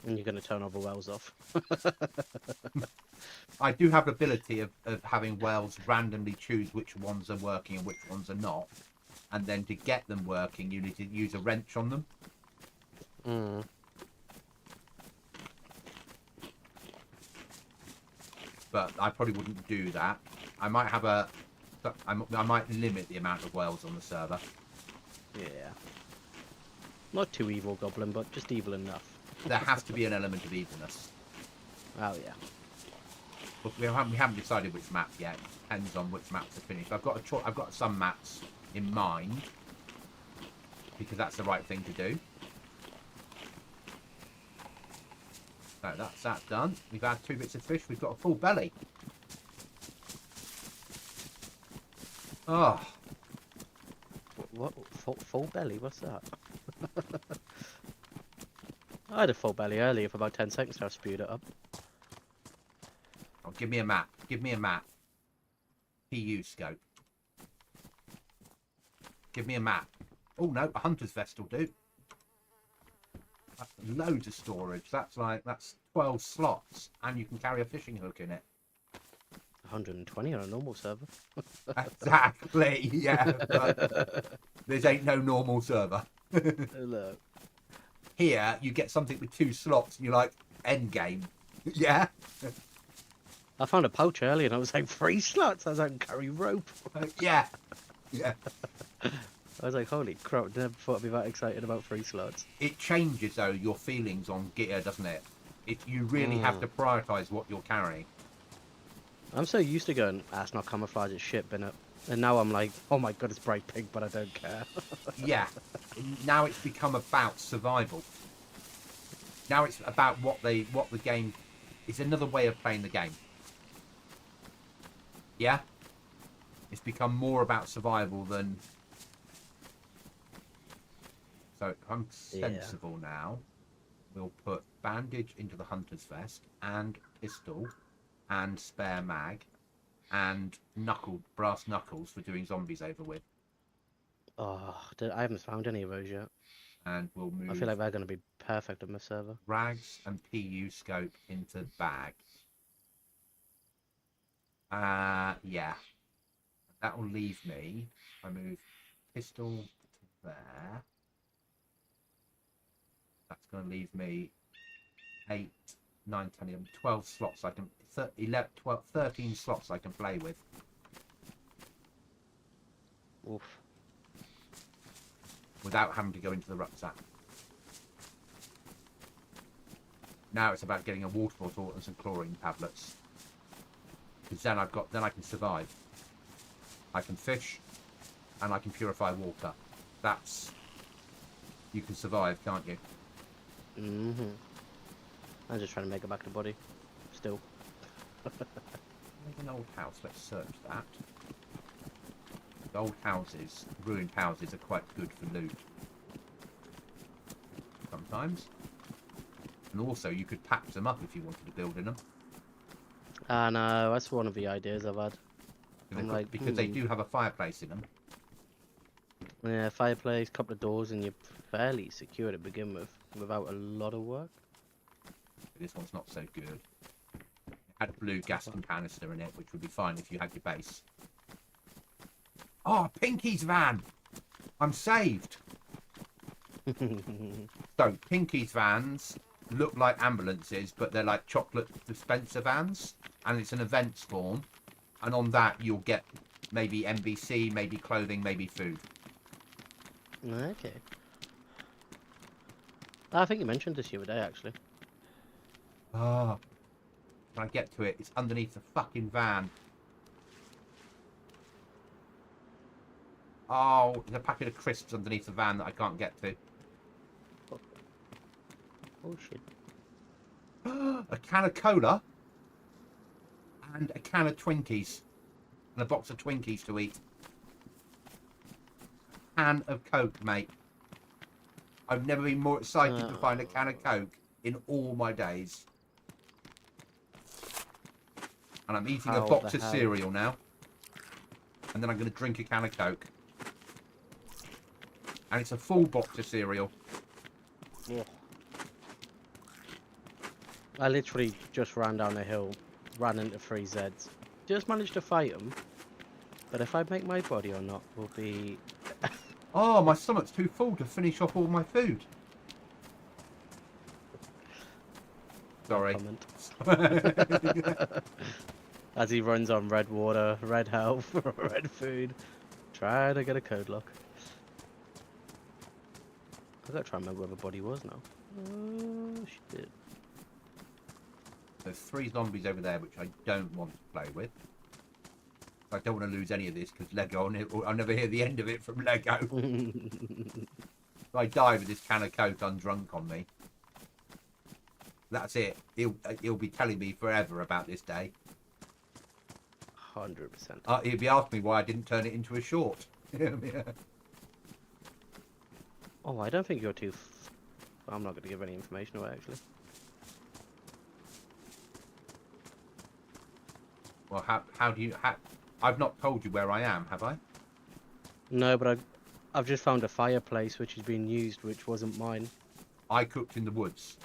And you're going to turn all the wells off. I do have the ability of having wells randomly choose which ones are working and which ones are not. And then to get them working, you need to use a wrench on them. Mm. But I probably wouldn't do that. I might have I might limit the amount of wells on the server. Yeah. Not too evil, Goblin, but just evil enough. There has to be an element of evilness. Oh, yeah. But we haven't decided which map yet. Depends on which maps are finished. I've got some maps in mind because that's the right thing to do. So that's that done. We've had 2 bits of fish. We've got a full belly. Oh, What? Full belly? What's that? I had a full belly earlier for about 10 seconds, so I spewed it up. oh, give me a map. Give me a map. PU scope. Give me a map. Oh no, a hunter's vest will do. That's loads of storage. That's 12 slots, and you can carry a fishing hook in it. 120 on a normal server. Exactly. Yeah. But this ain't no normal server. Look. Here, you get something with 2 slots, and you're like, end game. Yeah. I found a pouch earlier, and I was like, 3 slots. I was like, carry rope. Yeah. Yeah. I was like, holy crap! Never thought I'd be that excited about 3 slots. It changes though your feelings on gear, doesn't it? You really have to prioritise what you're carrying. I'm so used to going, it's not camouflage, it's shit, bin it. And now I'm like, oh my god, it's bright pink, but I don't care. Yeah. Now it's become about survival. Now it's about what the game. It's another way of playing the game. Yeah. It's become more about survival than. So if I'm sensible now, we'll put bandage into the hunter's vest and pistol and spare mag and brass knuckles for doing zombies over with. Oh, I haven't found any of those yet. And we'll move. I feel like they're going to be perfect on this server. Rags and PU scope into bag. Yeah. That will leave me. I move pistol to there. That's going to leave me 8, 9, 10, 11, 12 slots I can... 11, 12, 13 slots I can play with. Oof. Without having to go into the rucksack. Now it's about getting a water bottle and some chlorine tablets. Because then I can survive. I can fish and I can purify water. That's... You can survive, can't you? Mm-hmm. I'm just trying to make it back to body. Still. There's an old house. Let's search that. The old houses, ruined houses, are quite good for loot. Sometimes. And also, you could patch them up if you wanted to build in them. No, that's one of the ideas I've had. Because they do have a fireplace in them. Yeah, fireplace, couple of doors, and you're fairly secure to begin with, without a lot of work. This one's not so good. It had blue gas canister in it, which would be fine if you had your base. Oh, Pinky's van! I'm saved! So, Pinky's vans look like ambulances, but they're like chocolate dispenser vans. And it's an event spawn. And on that, you'll get maybe NBC, maybe clothing, maybe food. Okay. I think you mentioned this the other day, actually. Ah. When I get to it, it's underneath the fucking van. Oh, there's a packet of crisps underneath the van that I can't get to. Oh shit. A can of cola and a can of Twinkies and a box of Twinkies to eat. Can of Coke, mate. I've never been more excited to find a can of Coke in all my days. And I'm eating a box of cereal now. And then I'm going to drink a can of Coke. And it's a full box of cereal. Yeah. I literally just ran down a hill, ran into 3 Zeds. Just managed to fight them. But if I make my body or not will be... Oh, my stomach's too full to finish off all my food. Sorry. As he runs on red water, red health, red food. Trying to get a code lock. I gotta try and remember where the body was now. Oh shit. There's 3 zombies over there which I don't want to play with. I don't want to lose any of this because Lego, I'll never hear the end of it from Lego. If I die with this can of Coke undrunk on me, that's it. He'll be telling me forever about this day. 100%. He'll be asking me why I didn't turn it into a short. Oh, I don't think you're too... I'm not going to give any information away, actually. Well, how do you... I've not told you where I am, have I? No, but I've just found a fireplace which has been used, which wasn't mine. I cooked in the woods.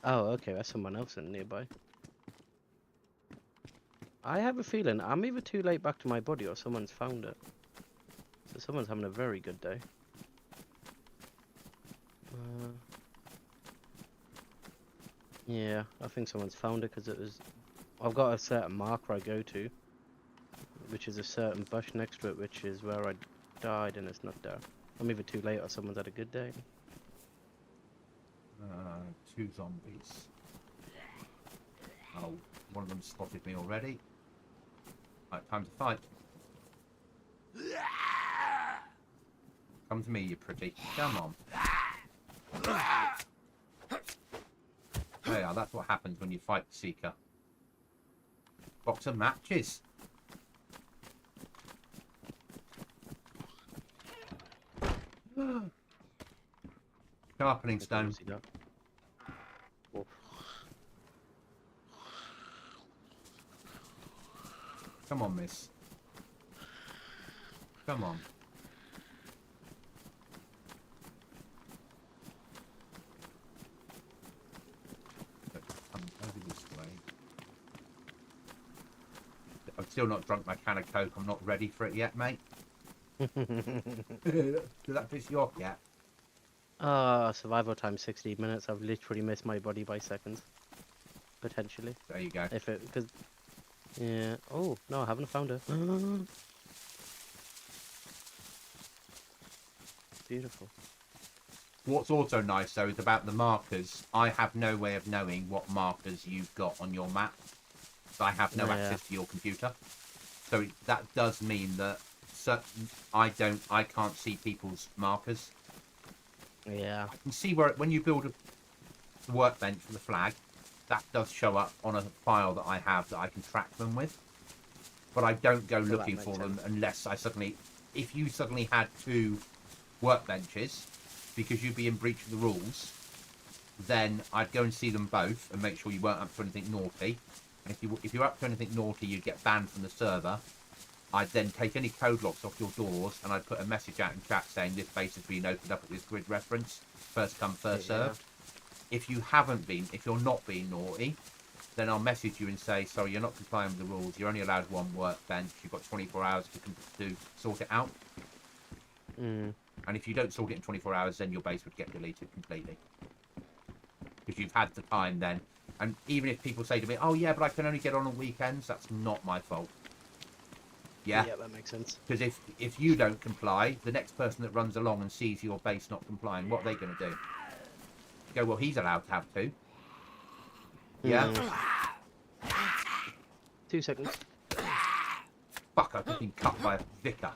Oh, okay, that's someone else in nearby. I have a feeling I'm either too late back to my body or someone's found it. So someone's having a very good day. Yeah, I think someone's found it because it was... I've got a certain marker I go to, which is a certain bush next to it, which is where I died, and it's not there. I'm either too late or someone's had a good day. 2 zombies. Oh, one of them spotted me already. Right, time to fight. Come to me, you pretty. Come on. There you are, that's what happens when you fight the Seeker. Box of matches. Sharpening stone. Come on, miss. Come on. I'm over this way. I've still not drunk my can of Coke. I'm not ready for it yet, mate. Did that piss you off yet? Survival time 60 minutes. I've literally missed my body by seconds. Potentially. There you go. If it, because... Yeah. Oh, no, I haven't found her. Beautiful. What's also nice, though, is about the markers. I have no way of knowing what markers you've got on your map. So I have no access to your computer. So that does mean that I can't see people's markers. Yeah. I can see where when you build a workbench for the flag, that does show up on a file that I have that I can track them with. But I don't go looking for them unless if you suddenly had 2 workbenches, because you'd be in breach of the rules, then I'd go and see them both and make sure you weren't up to anything naughty. And if you're up to anything naughty, you'd get banned from the server. I'd then take any code locks off your doors, and I'd put a message out in chat saying this base has been opened up at this grid reference, first come, first served. If you haven't been, if you're not being naughty, then I'll message you and say, sorry, you're not complying with the rules. You're only allowed one workbench. You've got 24 hours to sort it out. Mm. And if you don't sort it in 24 hours, then your base would get deleted completely. Because you've had the time then. And even if people say to me, oh yeah, but I can only get on weekends, that's not my fault. Yeah, that makes sense. because if you don't comply, the next person that runs along and sees your base not complying, what are they going to do? Go, well, he's allowed to have two. Yeah? 2 seconds. Fuck, I've just been cut by a vicar.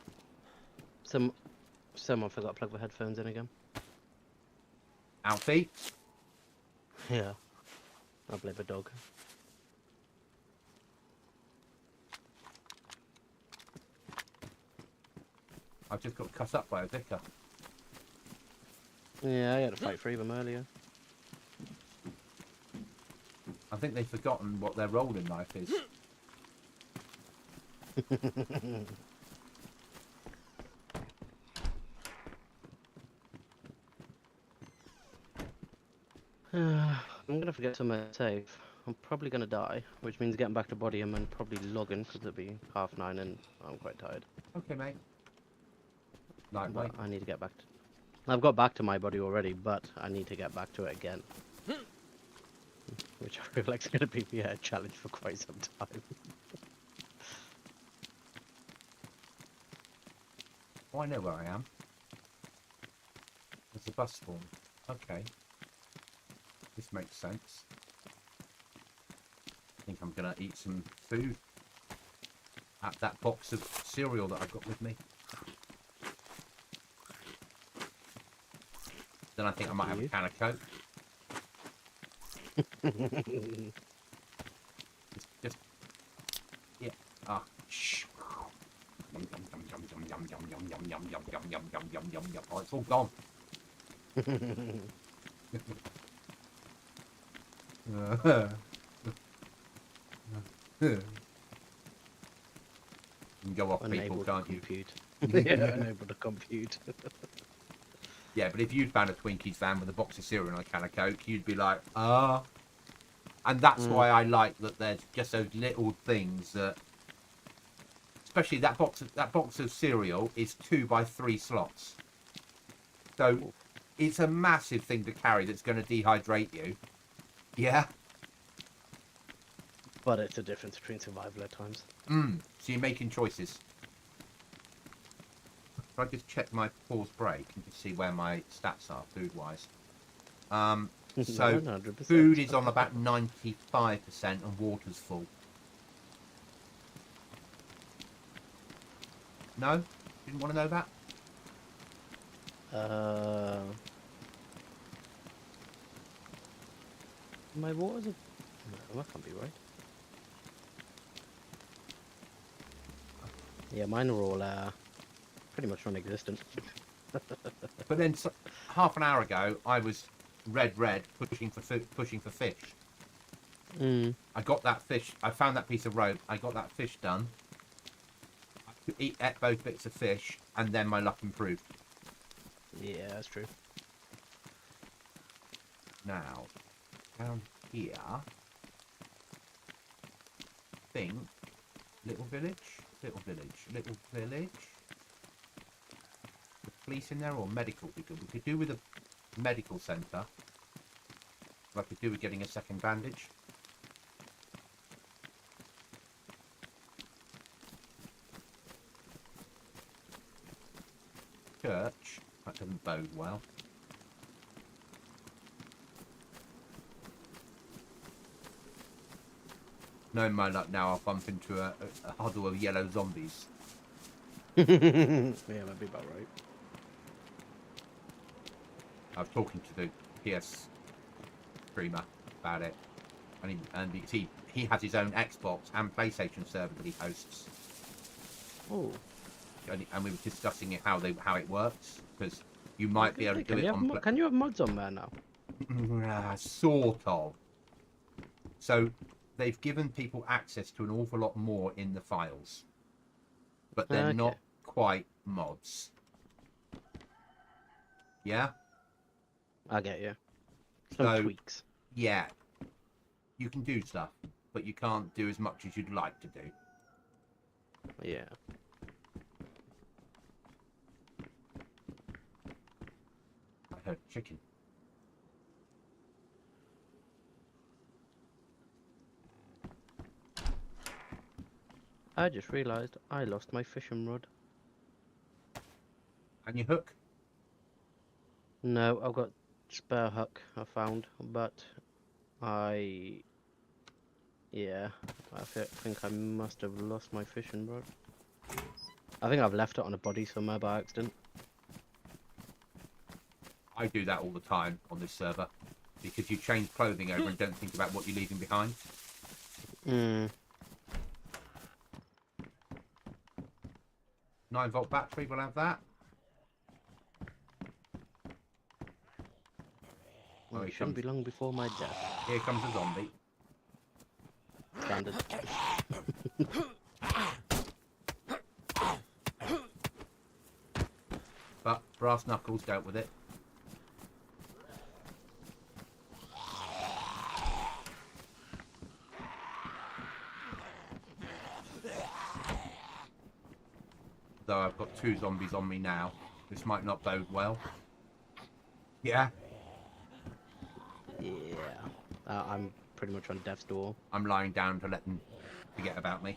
Someone forgot to plug the headphones in again. Alfie? Yeah. I blame the dog. I've just got cut up by a vicar. Yeah, I had to fight for them earlier. I think they've forgotten what their role in life is. I'm gonna forget to save. I'm probably gonna die, which means getting back to body and then probably logging because it'll be 9:30 and I'm quite tired. Okay, mate. Lightweight. But I need to get back to... I've got back to my body already, but I need to get back to it again. Which I feel like is going to be a challenge for quite some time. Oh, I know where I am. There's a bus spawn. Okay. This makes sense. I think I'm going to eat some food at that box of cereal that I've got with me. Then I think I might have a can of Coke. just yeah. Ah, shh. Yum yum yum yum yum yum yum yum yum yum yum yum yum yum yum. Oh, it's all gone. You can go off people, can't you? Yeah, unable to compute. Yeah, but if you'd found a Twinkies van with a box of cereal and a can of Coke, you'd be like, ah. And that's why I like that there's just those little things that, especially that box of cereal is 2 by 3 slots. So it's a massive thing to carry that's going to dehydrate you. Yeah. But it's a difference between survival at times. So you're making choices. If I just check my pause break and just see where my stats are food-wise. So 100%. food is on about 95% and water's full. No? Didn't want to know that? My water's a... No, that can't be right. Yeah, mine are all pretty much non-existent. But then half an hour ago, I was red pushing for fish. I got that fish. I found that piece of rope. I got that fish done. I ate both bits of fish, and then my luck improved. Yeah, that's true. Now, down here, think little village. The police in there or medical? We could do with a medical centre. I could do with getting a second bandage. Church. That doesn't bode well. Knowing my luck now, I'll bump into a huddle of yellow zombies. Yeah, that'd be about right. I was talking to the PS streamer about it, and he has his own Xbox and PlayStation server that he hosts. Oh. And we were discussing how it works, because you might be able to do it on. Can you have mods on there now? Sort of. So they've given people access to an awful lot more in the files. but they're Okay. not quite mods. Yeah? I get you. Some So, tweaks. yeah, you can do stuff, but you can't do as much as you'd like to do. Yeah. I heard chicken. I just realised I lost my fishing rod. And your hook? No, I've got spare hook I found, but yeah, think I must have lost my fishing rod. I think I've left it on a body somewhere by accident. I do that all the time on this server, because you change clothing over and don't think about what you're leaving behind. Hmm. 9-volt battery, we'll have that. Well, Oh, it shouldn't be long before my death. Here comes a zombie. Standard. But brass knuckles dealt with it. Though I've got 2 zombies on me now. This might not bode well. Yeah, Yeah. I'm pretty much on death's door. I'm lying down to let them forget about me.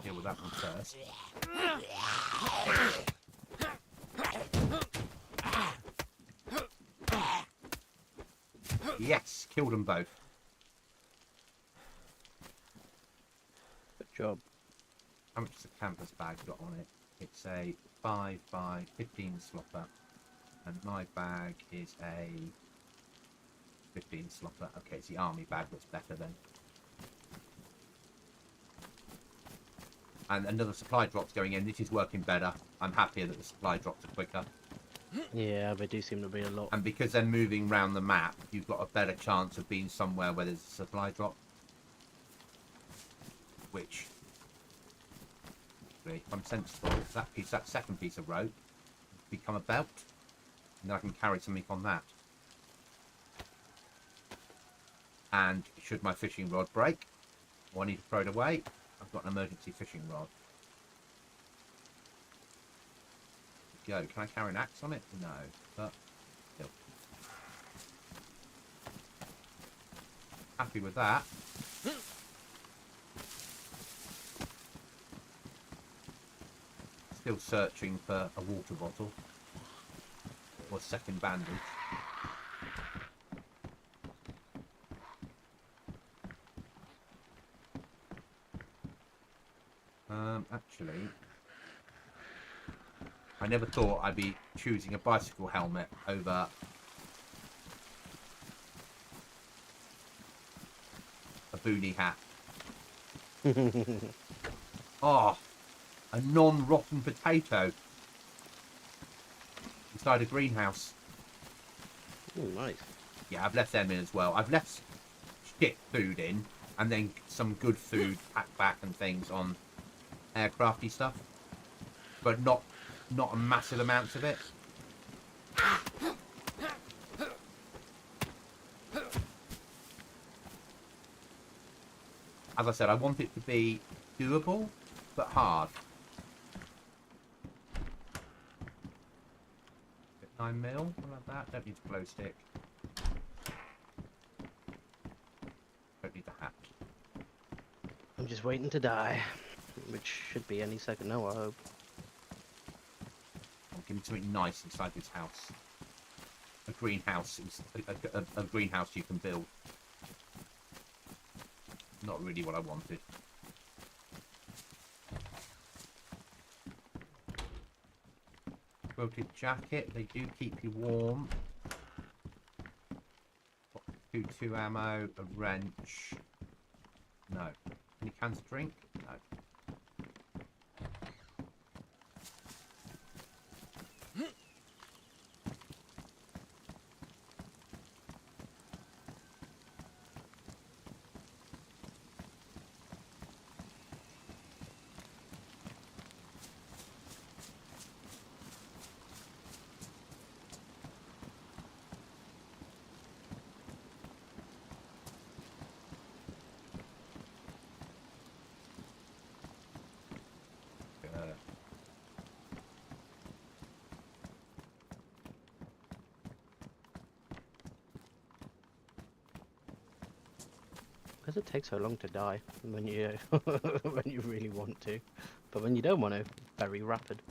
Deal with that one first. Yes, killed them both. Good job. How much has the canvas bag got on it? It's a 5 by 15 slopper, and my bag is a 15 slopper. Okay, it's the army bag that's better then. And another supply drop's going in. This is working better. I'm happier that the supply drops are quicker. Yeah, they do seem to be a lot. And because they're moving around the map, you've got a better chance of being somewhere where there's a supply drop. Which, if I'm sensible, that second piece of rope become a belt, and then I can carry something on that. And should my fishing rod break, or I need to throw it away, I've got an emergency fishing rod. Go. Can I carry an axe on it? No, but still. Happy with that. Still searching for a water bottle or a second bandage. Actually, I never thought I'd be choosing a bicycle helmet over a boonie hat. Oh, a non-rotten potato inside a greenhouse. Oh, nice. Yeah, I've left them in as well. I've left shit food in, and then some good food packed back and things on aircrafty stuff, but not a massive amounts of it. As I said, I want it to be doable, but hard. 9mm, something like that. Don't need a glow stick. Don't need the hat. I'm just waiting to die, which should be any second now, I hope. I'll give me something nice inside this house. A greenhouse, a greenhouse you can build. Not really what I wanted. Quilted jacket. They do keep you warm. 2 ammo, a wrench. No. Any cans of drink? No. Because it takes so long to die when you when you really want to, but when you don't want to, very rapid.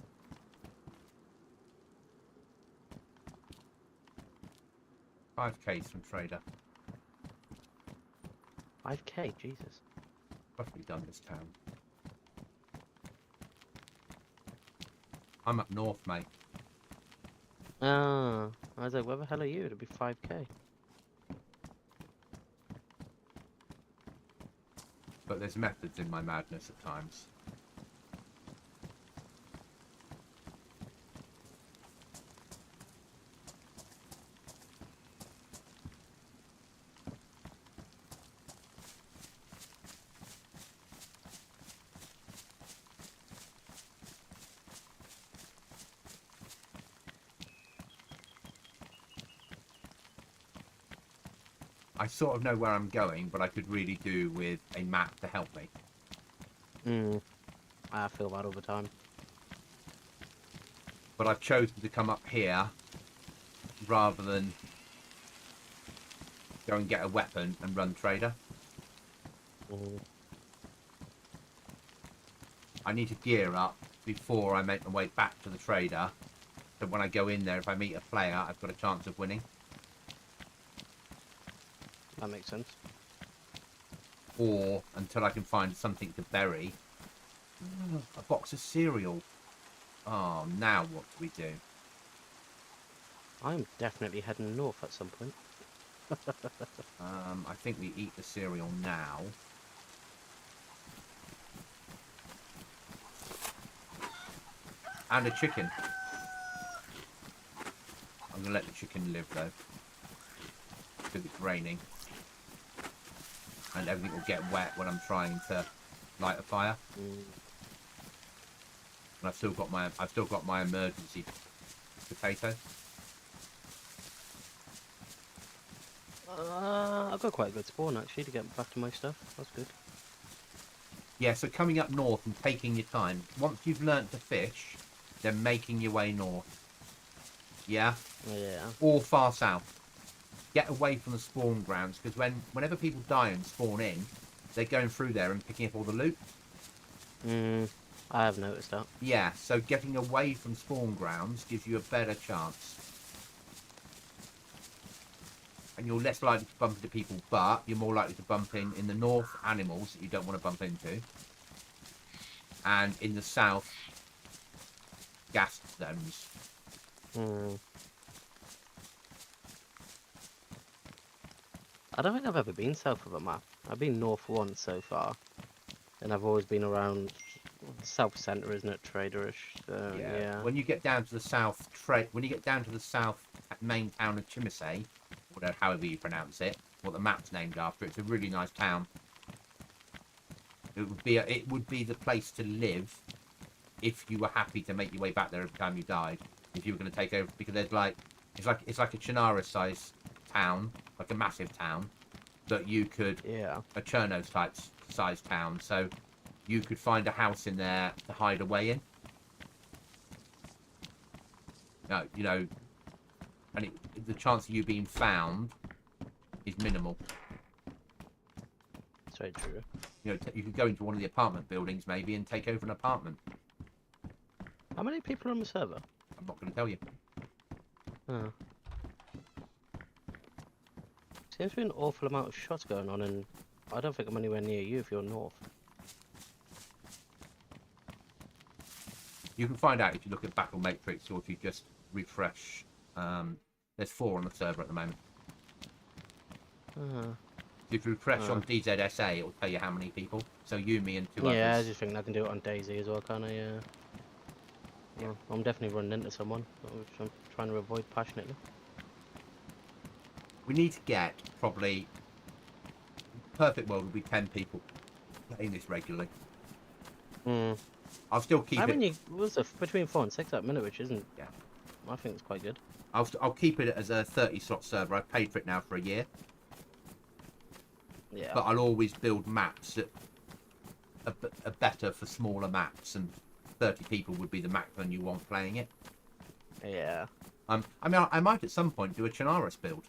5Ks from trader. 5k, Jesus. What have we done this town? I'm up north, mate. Ah, I was like, where the hell are you? It'd be 5k. But there's methods in my madness at times. I sort of know where I'm going, but I could really do with a map to help me. I feel that all the time. But I've chosen to come up here rather than go and get a weapon and run trader. I need to gear up before I make my way back to the trader. So when I go in there, if I meet a player, I've got a chance of winning. That makes sense. Or until I can find something to bury. A box of cereal. Oh, now what do we do? I'm definitely heading north at some point. I think we eat the cereal now. And a chicken. I'm going to let the chicken live, though. Because it's raining. And everything will get wet when I'm trying to light a fire. And I've still got my emergency potato. I've got quite a good spawn actually to get back to my stuff. That's good. Yeah, so coming up north and taking your time. Once you've learnt to fish, then making your way north. Yeah? Yeah. Or far south. Get away from the spawn grounds, because whenever people die and spawn in, they're going through there and picking up all the loot. I have noticed that. Yeah, so getting away from spawn grounds gives you a better chance. And you're less likely to bump into people, but you're more likely to bump in the north, animals that you don't want to bump into. And in the south, gas zones. I don't think I've ever been south of a map. I've been north once so far. And I've always been around south centre, isn't it? Traderish. So, yeah. When you get down to the south, when you get down to the south main town of Chimisay, or however you pronounce it, what the map's named after, it's a really nice town. It would be the place to live if you were happy to make your way back there every time you died. If you were going to take over, because there's it's like a Chernarus size town, like a massive town, that you could a Chernos type size town. So you could find a house in there to hide away in. No, you know, and the chance of you being found is minimal. That's very true. You know, you could go into one of the apartment buildings maybe and take over an apartment. How many people are on the server? I'm not going to tell you. Oh. Seems to be an awful amount of shots going on, and I don't think I'm anywhere near you if you're north. You can find out if you look at Battle Matrix or if you just refresh. There's 4 on the server at the moment. If you refresh on DZSA, it'll tell you how many people. So you, me, and 2 Yeah, I others. just think I can do it on DayZ as well, can't I? Yeah. Well, I'm definitely running into someone, which I'm trying to avoid passionately. We need to get probably. Perfect world would be 10 people playing this regularly. I'll still keep it. You was between 4 and 6 at minute, which isn't. Yeah. I think it's quite good. I'll keep it as a 30-slot server. I've paid for it now for a year. Yeah. But I'll always build maps that are better for smaller maps, and 30 people would be the maximum you want playing it. Yeah. I mean, I might at some point do a Chernarus build.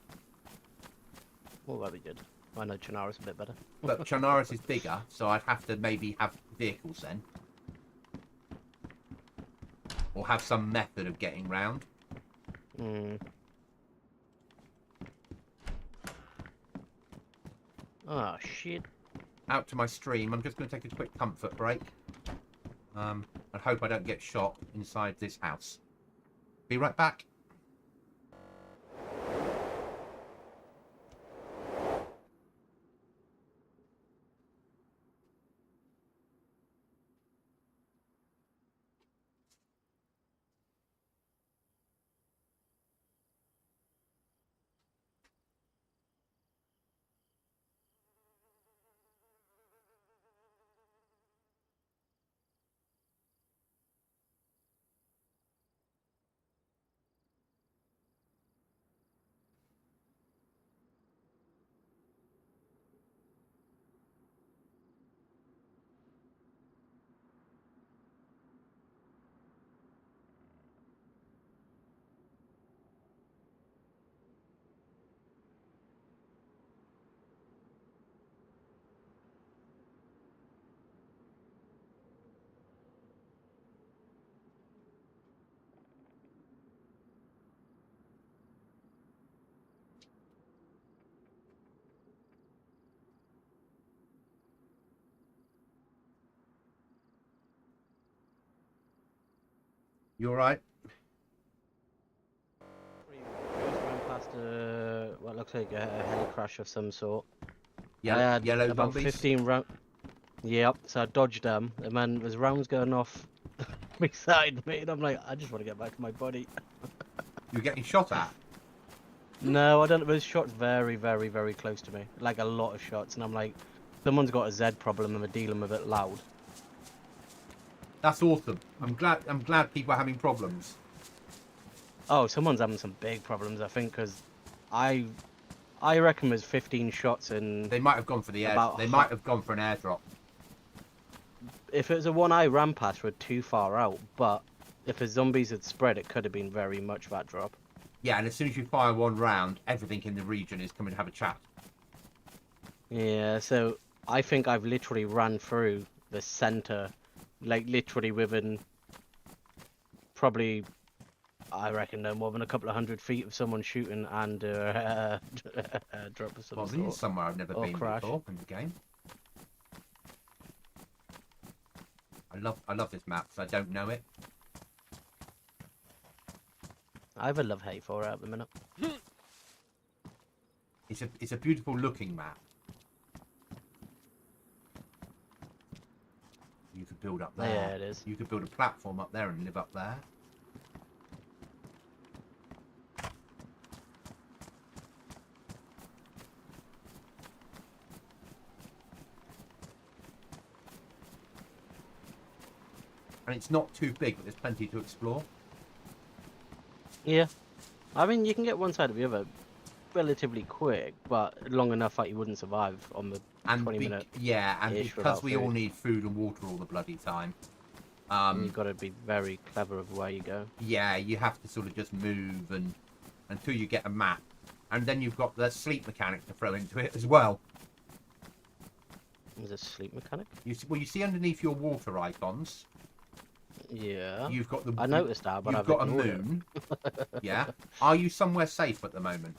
Well, that'd be good. I know Chernarus a bit better. But Chernarus is bigger, so I'd have to maybe have vehicles then. Or have some method of getting round. Oh, shit. Out to my stream. I'm just going to take a quick comfort break. I hope I don't get shot inside this house. Be right back. You alright? Ran past what looks like a heli crash of some sort. Yellow, I had yellow about zombies? 15 rounds. Yep, so I dodged them, and then there's rounds going off beside me, and I'm like, I just want to get back to my body. You're getting shot at? No, I don't. It was shot very, very, very close to me, like a lot of shots, and I'm like, someone's got a Z problem, and they're dealing with it loud. That's awesome. I'm glad people are having problems. Oh, someone's having some big problems, I think, because I reckon there's 15 shots and They might have gone for the air. They might have gone for an airdrop. if it was a one I ran past, we're too far out. But if the zombies had spread, it could have been very much that drop. Yeah, and as soon as you fire one round, everything in the region is coming to have a chat. Yeah, so I think I've literally ran through the center, like literally within probably, I reckon, no more than a couple of 100 feet of someone shooting and drop of some Well, sort. this is somewhere I've never Or been crash. before in the game. I love this map, so I don't know it. I have a love hate for it at the minute. It's a beautiful looking map. You could build up there. Yeah, it is. You could build a platform up there and live up there. And it's not too big, but there's plenty to explore. Yeah, I mean you can get one side or the other relatively quick, but long enough that you wouldn't survive on the 20-minute. Yeah, and ish because without we all food. need food and water all the bloody time. You've got to be very clever of where you go. Yeah, you have to sort of just move and until you get a map, and then you've got the sleep mechanic to throw into it as well. Is a sleep mechanic? You see underneath your water icons, Yeah. you've got the. I noticed that, but you've I've got a ignored it. moon. Yeah. Are you somewhere safe at the moment?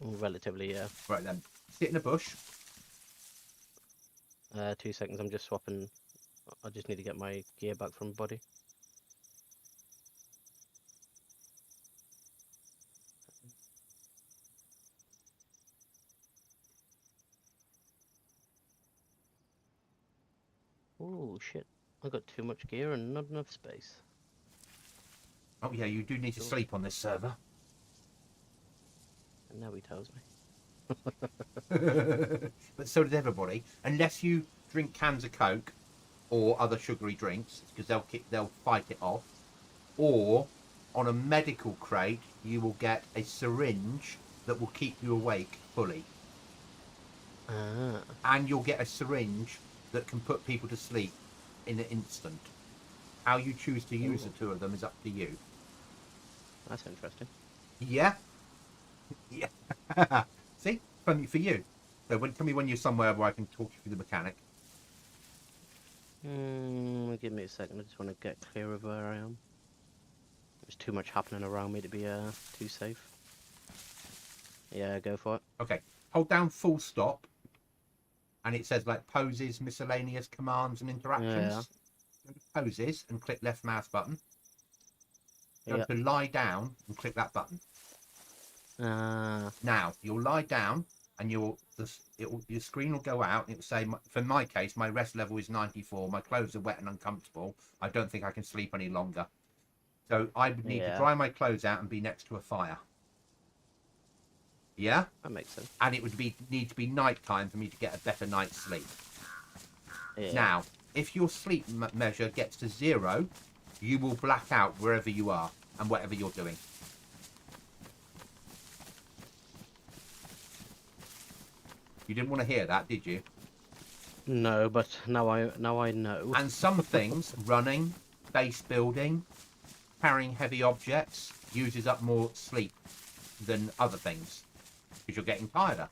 Relatively, yeah. Right then, sit in a bush. 2 seconds, I'm just swapping. I just need to get my gear back from body. Oh shit! I got too much gear and not enough space. Oh yeah, you do need to sleep on this server. And now he tells me. But so does everybody, unless you drink cans of Coke or other sugary drinks, because they'll fight it off. Or on a medical crate, you will get a syringe that will keep you awake fully, Ah, and you'll get a syringe that can put people to sleep in an instant. How you choose to use the two of them is up to you. that's interesting. Yeah, yeah. See, funny for you. So tell me when you're somewhere where I can talk you through the mechanic. Give me a second. I just want to get clear of where I am. There's too much happening around me to be too safe. Yeah, go for it. Okay, hold down full stop, and it says like poses, miscellaneous commands and interactions. Yeah. Go to poses and click left mouse button. Go Yeah. to lie down and click that button. Now you'll lie down, and your screen will go out, and it will say, for my case, my rest level is 94. My clothes are wet and uncomfortable. I don't think I can sleep any longer. So I would need to dry my clothes out and be next to a fire. Yeah? That makes sense. And it would need to be night time for me to get a better night's sleep. Yeah. Now, if your sleep measure gets to 0, you will black out wherever you are and whatever you're doing. You didn't want to hear that, did you? No, but now I know. And some things, running, base building, carrying heavy objects, uses up more sleep than other things because you're getting tireder.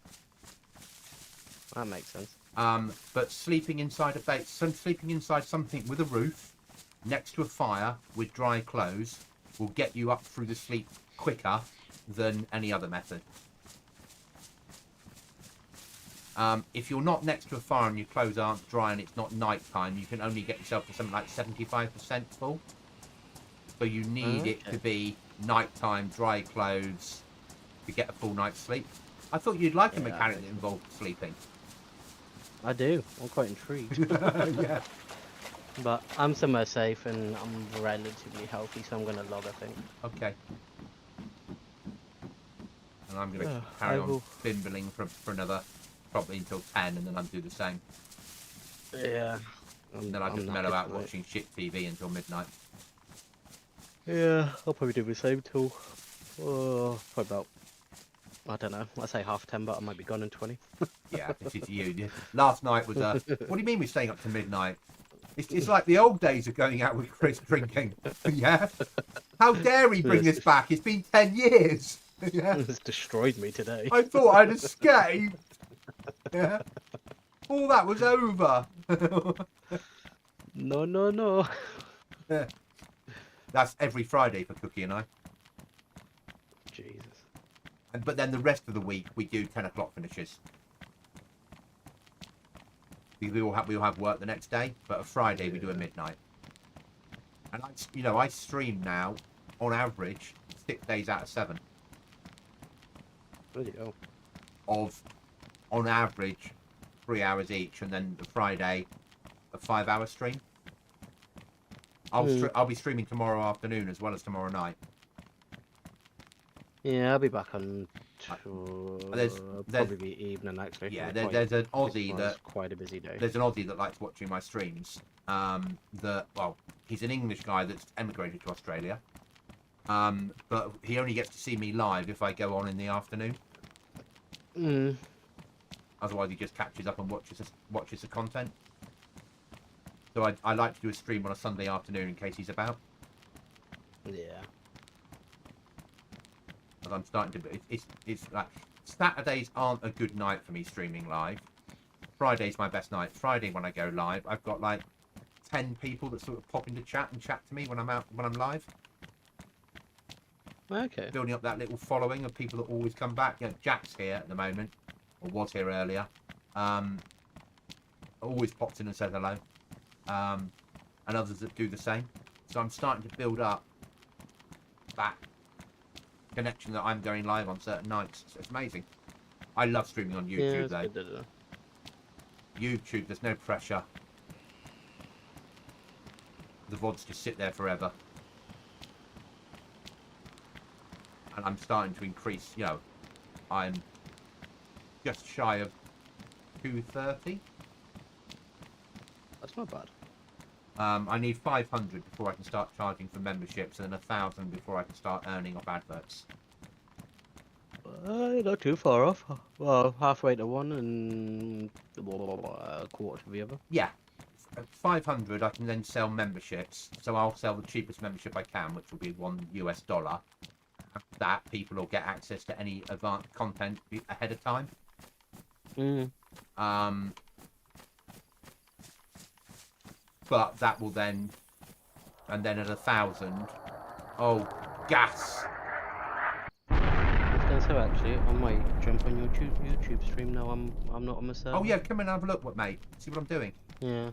That makes sense. But sleeping inside a base, sleeping inside something with a roof, next to a fire with dry clothes, will get you up through the sleep quicker than any other method. If you're not next to a fire and your clothes aren't dry and it's not night time, you can only get yourself to something like 75% full. So you need it to be nighttime, dry clothes to get a full night's sleep. I thought you'd like a mechanic that involved sleeping. I do. I'm quite intrigued. Yeah. But I'm somewhere safe and I'm relatively healthy, so I'm going to log, I think. Okay. And I'm going to carry on bimbling for another, probably until 10, and then I'll do the same. Yeah. And then I'll just mellow out watching shit TV until midnight. Yeah, I'll probably do the same too. Probably about, I don't know, let's say 10:30, but I might be gone in 20. Yeah, this is you. Last night was what do you mean we're staying up to midnight? It's like the old days of going out with Chris drinking. Yeah? How dare he bring this back? It's been 10 years. Yeah? It's destroyed me today. I thought I'd escaped. Yeah? All that was over. No. Yeah. That's every Friday for Cookie and I. Jesus. But then the rest of the week we do 10 o'clock finishes. We all have work the next day, but a Friday we do a midnight. And I stream now on average 6 days out of 7. Bloody hell. Of on average 3 hours each, and then the Friday a 5-hour stream. I'll be streaming tomorrow afternoon as well as tomorrow night. Yeah, I'll be back on. There's probably be evening actually. Yeah, there's an Aussie that quite a busy day. There's an Aussie that likes watching my streams. He's an English guy that's emigrated to Australia. But he only gets to see me live if I go on in the afternoon. Otherwise, he just catches up and watches the content. So I like to do a stream on a Sunday afternoon in case he's about. Yeah. As I'm starting to, it's like Saturdays aren't a good night for me streaming live. Friday's my best night. Friday when I go live, I've got like 10 people that sort of pop into chat and chat to me when I'm live. Okay. Building up that little following of people that always come back. You know, Jack's here at the moment, or was here earlier. Always pops in and says hello. And others that do the same. So I'm starting to build up that connection that I'm going live on certain nights. So it's amazing. I love streaming on YouTube though. Good, YouTube, there's no pressure. The VODs just sit there forever. And I'm starting to increase, you know, I'm just shy of 230. That's not bad. I need 500 before I can start charging for memberships, and then 1,000 before I can start earning off adverts. Not too far off. Well, halfway to one and a quarter to the other. Yeah, 500 I can then sell memberships. So I'll sell the cheapest membership I can, which will be $1. After that, people will get access to any advanced content ahead of time. But that will then, and then at 1,000, oh, gas. I was gonna say actually, I might jump on your YouTube stream now. I'm not on the server. Oh yeah, come and have a look, mate. See what I'm doing. Yeah.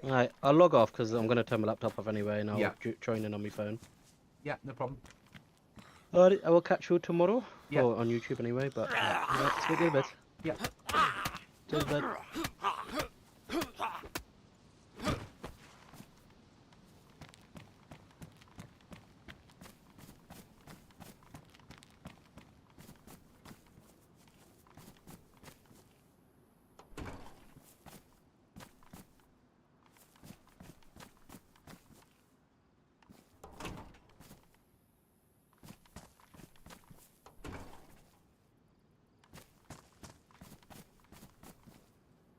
Alright, I'll log off because I'm gonna turn my laptop off anyway, and I'll Yeah. join in on my phone. Yeah, no problem. Alright, I will catch you tomorrow. Yeah. Or on YouTube anyway, but yeah, speak to you in a bit. Yeah. Cheers, bud.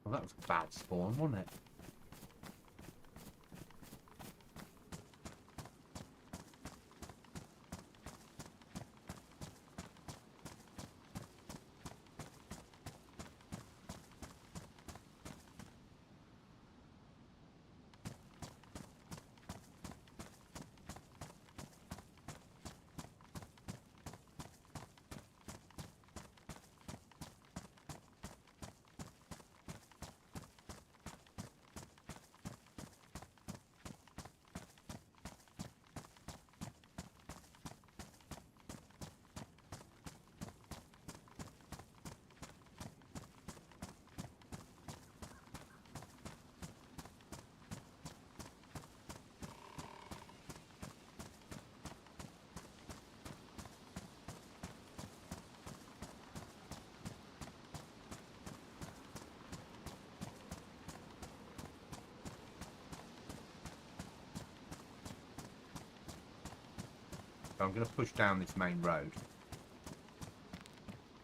Well, that was a bad spawn, wasn't it? So I'm going to push down this main road,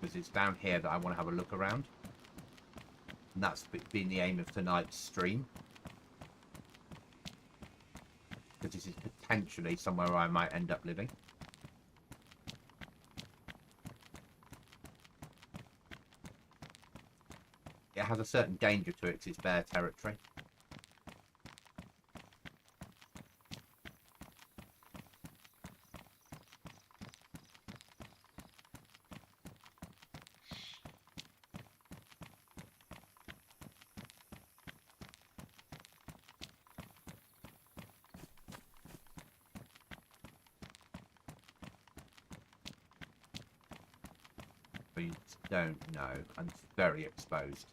because it's down here that I want to have a look around. And that's been the aim of tonight's stream. Because this is potentially somewhere where I might end up living. It has a certain danger to it because it's bare territory. You don't know, and it's very exposed.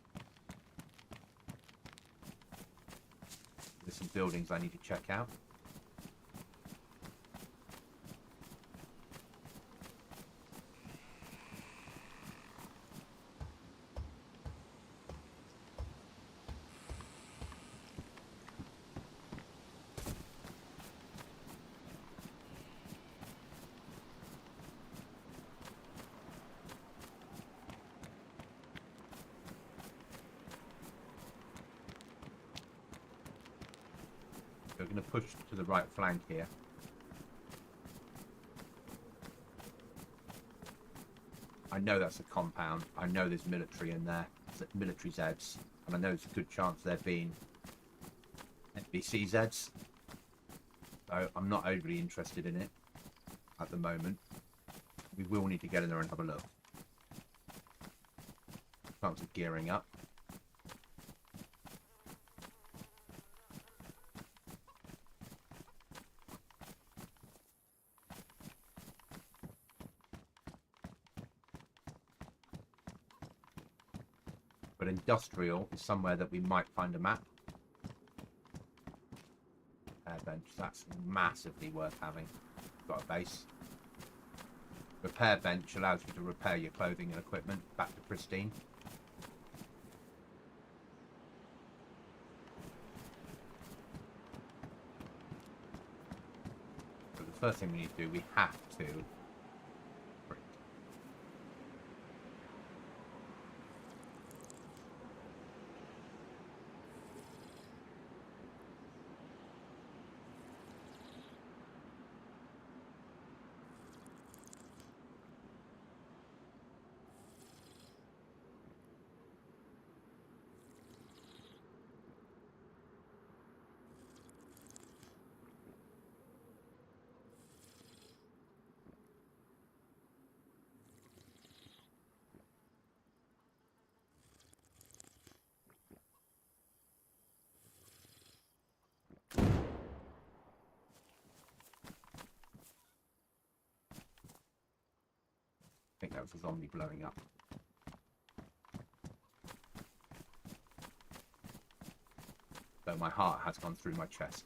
There's some buildings I need to check out. We're going to push to the right flank here. I know that's a compound. I know there's military in there, military Zeds, and I know there's a good chance there being NBC Zeds. So I'm not overly interested in it at the moment. We will need to get in there and have a look. Chance of gearing up. But industrial is somewhere that we might find a map. bench. That's massively worth having. Got a base. Repair bench allows you to repair your clothing and equipment back to pristine. So the first thing we need to do, we have to I think that was a zombie blowing up. Though my heart has gone through my chest.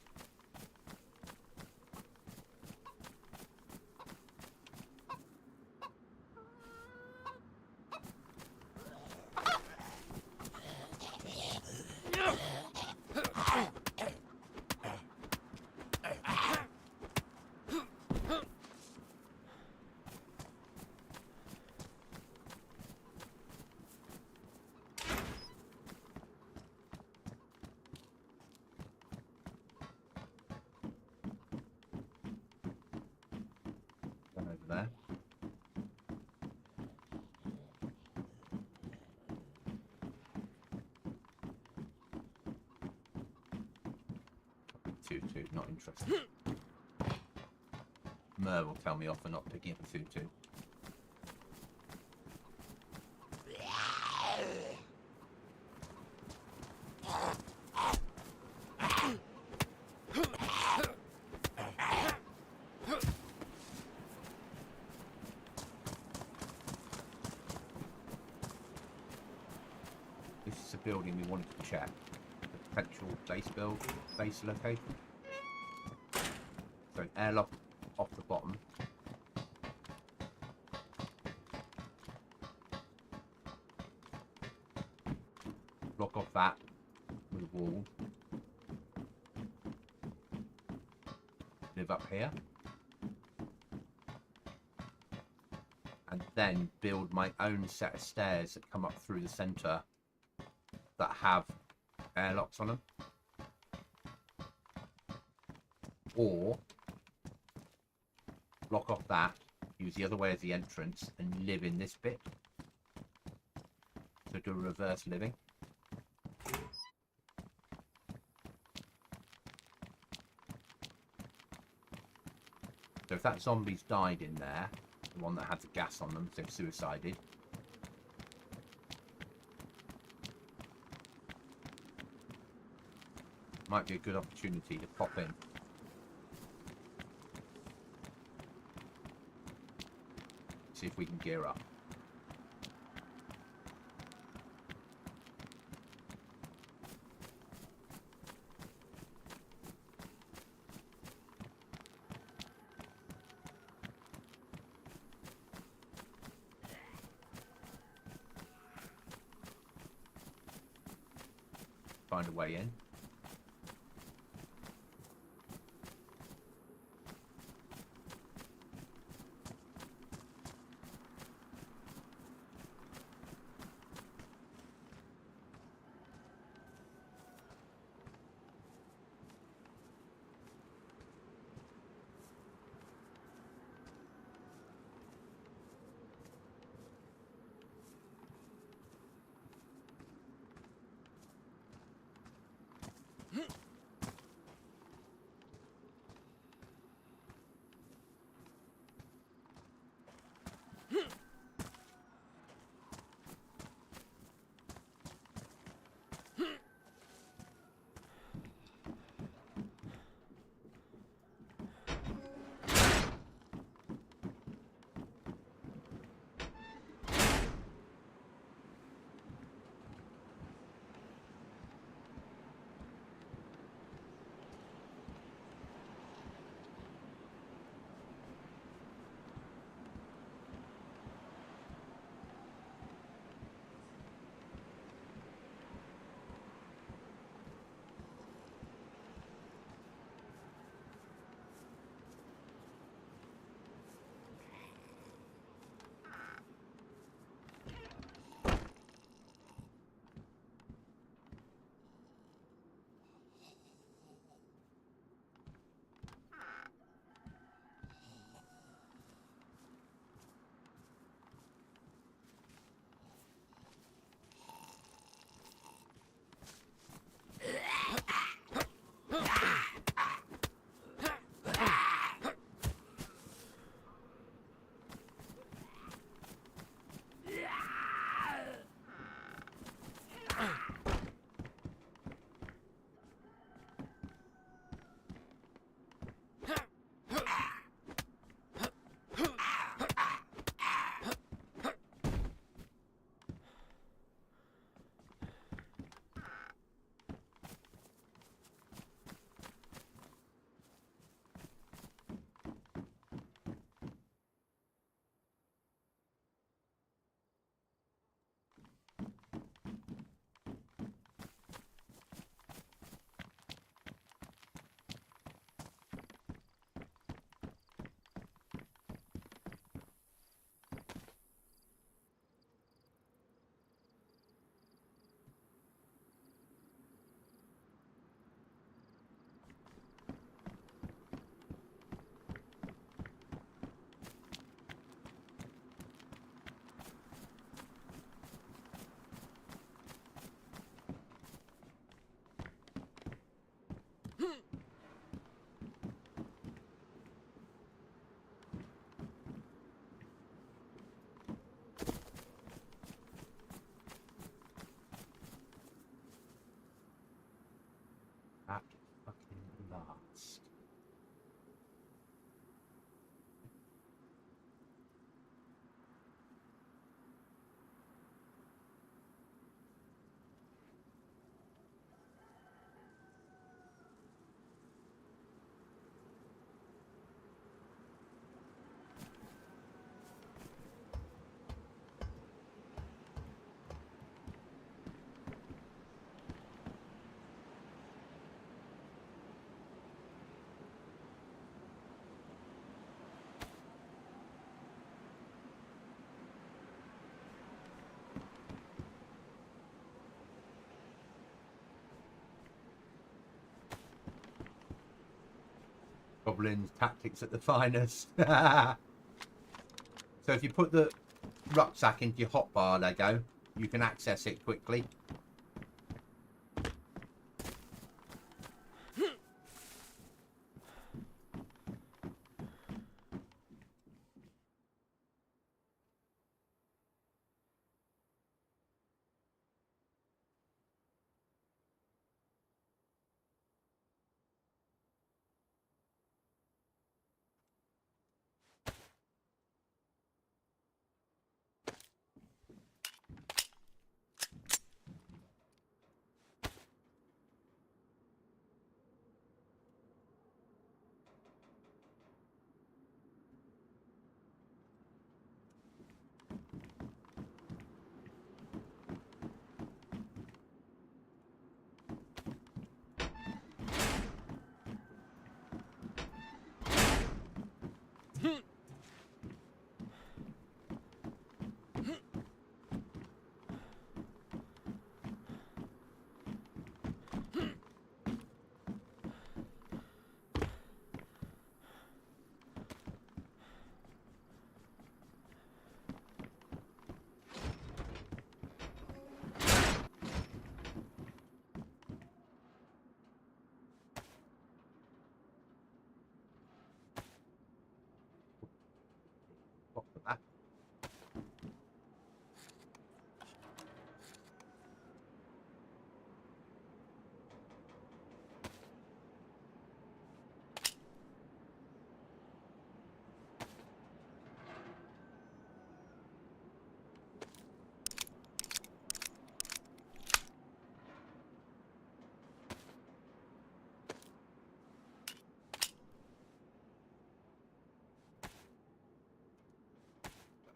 Over there. Two, not interested. Mer will tell me off for not picking up a 2-2. This is a building we wanted to check. The potential base location. So an airlock off the bottom. Block off that with a wall. Live up here. And then build my own set of stairs that come up through the centre that have airlocks on them. Or block off that, use the other way as the entrance, and live in this bit. So do a reverse living. So if that zombie's died in there, the one that had the gas on them, so they've suicided. Might be a good opportunity to pop in. See if we can gear up. Find a way in. Goblins, tactics at the finest. So if you put the rucksack into your hotbar Lego, you can access it quickly.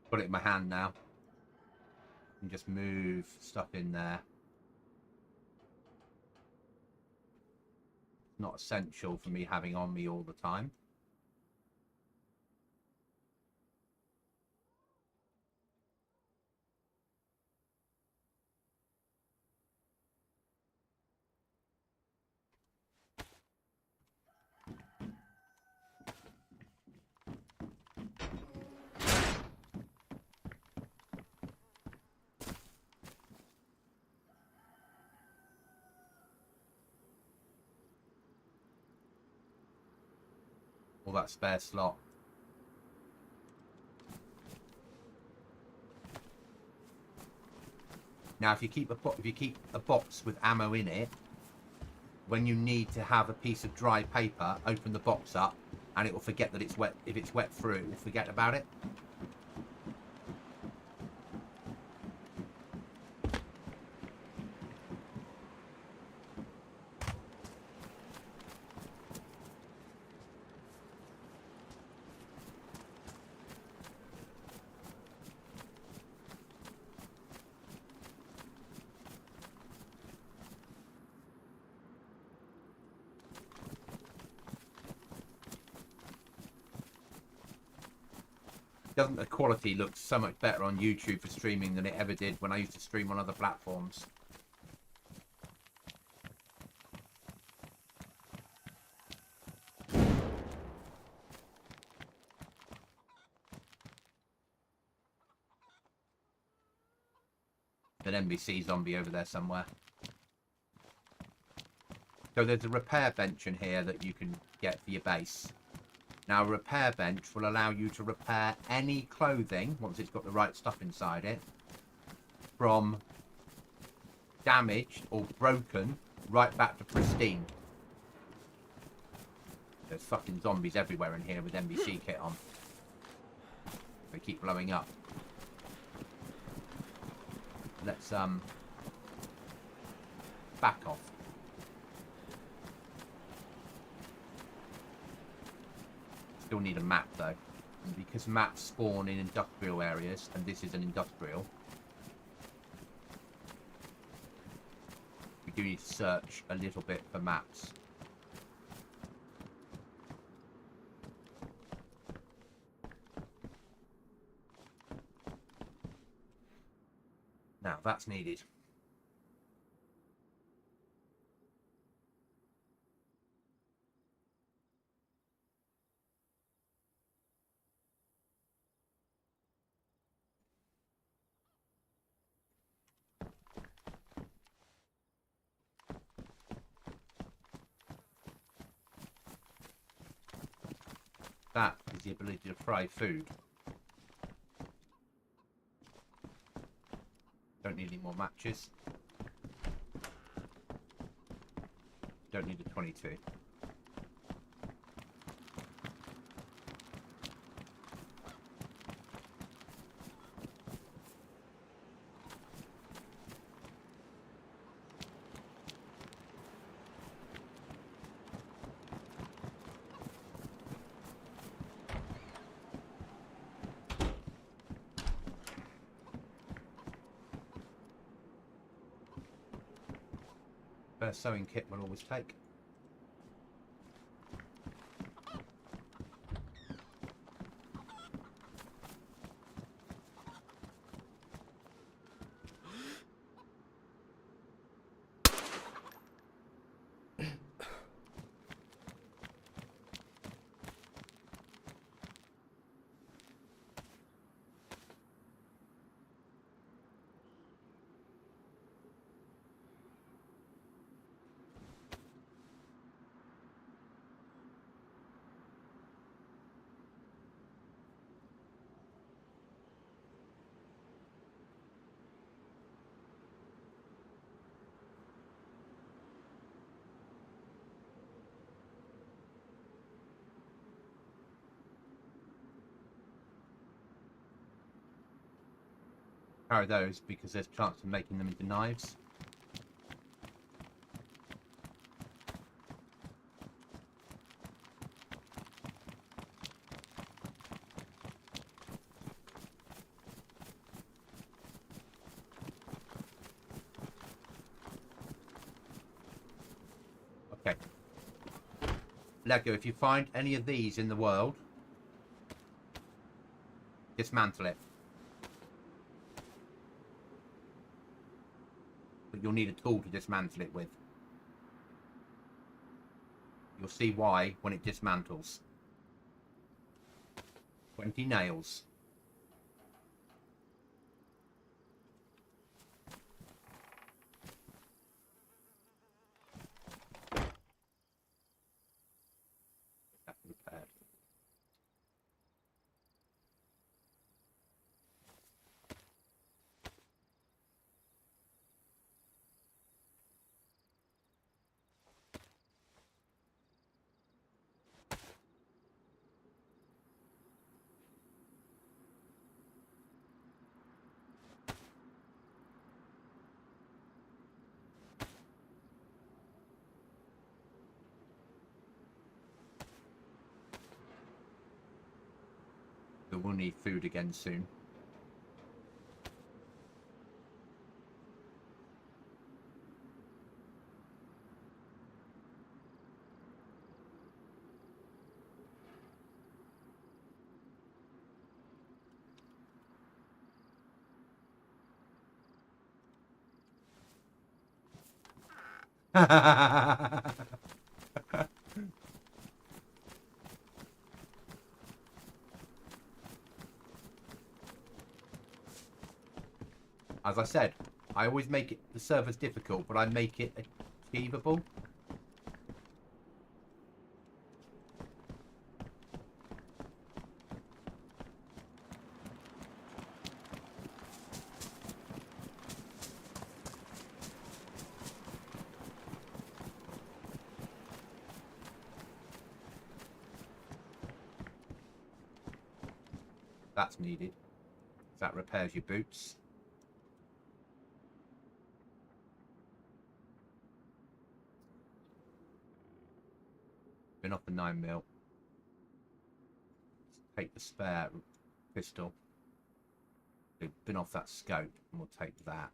Put it in my hand now. And just move stuff in there. Not essential for me having on me all the time. All that spare slot. Now, if you keep a box with ammo in it, when you need to have a piece of dry paper, open the box up, and it will forget that it's wet. If it's wet through, it will forget about it. Doesn't the quality look so much better on YouTube for streaming than it ever did when I used to stream on other platforms? An NBC zombie over there somewhere. So there's a repair bench in here that you can get for your base. Now, a repair bench will allow you to repair any clothing, once it's got the right stuff inside it, from damaged or broken right back to pristine. There's fucking zombies everywhere in here with NBC kit on. They keep blowing up. Let's back off. Still need a map though, and because maps spawn in industrial areas, and this is an industrial, we do need to search a little bit for maps. Now that's needed. That is the ability to fry food. Don't need any more matches. Don't need a 22. First sewing kit will always take. Carry those because there's a chance of making them into knives. Okay. Lego, if you find any of these in the world, dismantle it. But you'll need a tool to dismantle it with. You'll see why when it dismantles. 20 nails. That's repaired. But we'll need food again soon. As I said, I always make the servers difficult, but I make it achievable. That's needed. That repairs your boots. Been off the 9mm. Take the spare pistol. Been off that scope, and we'll take that.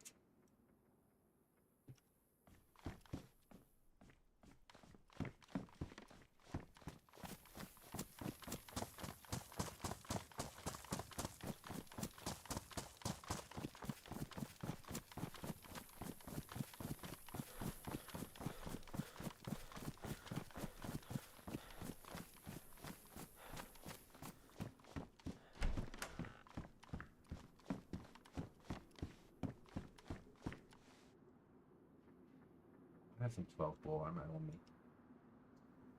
I have some 12-bore ammo on me.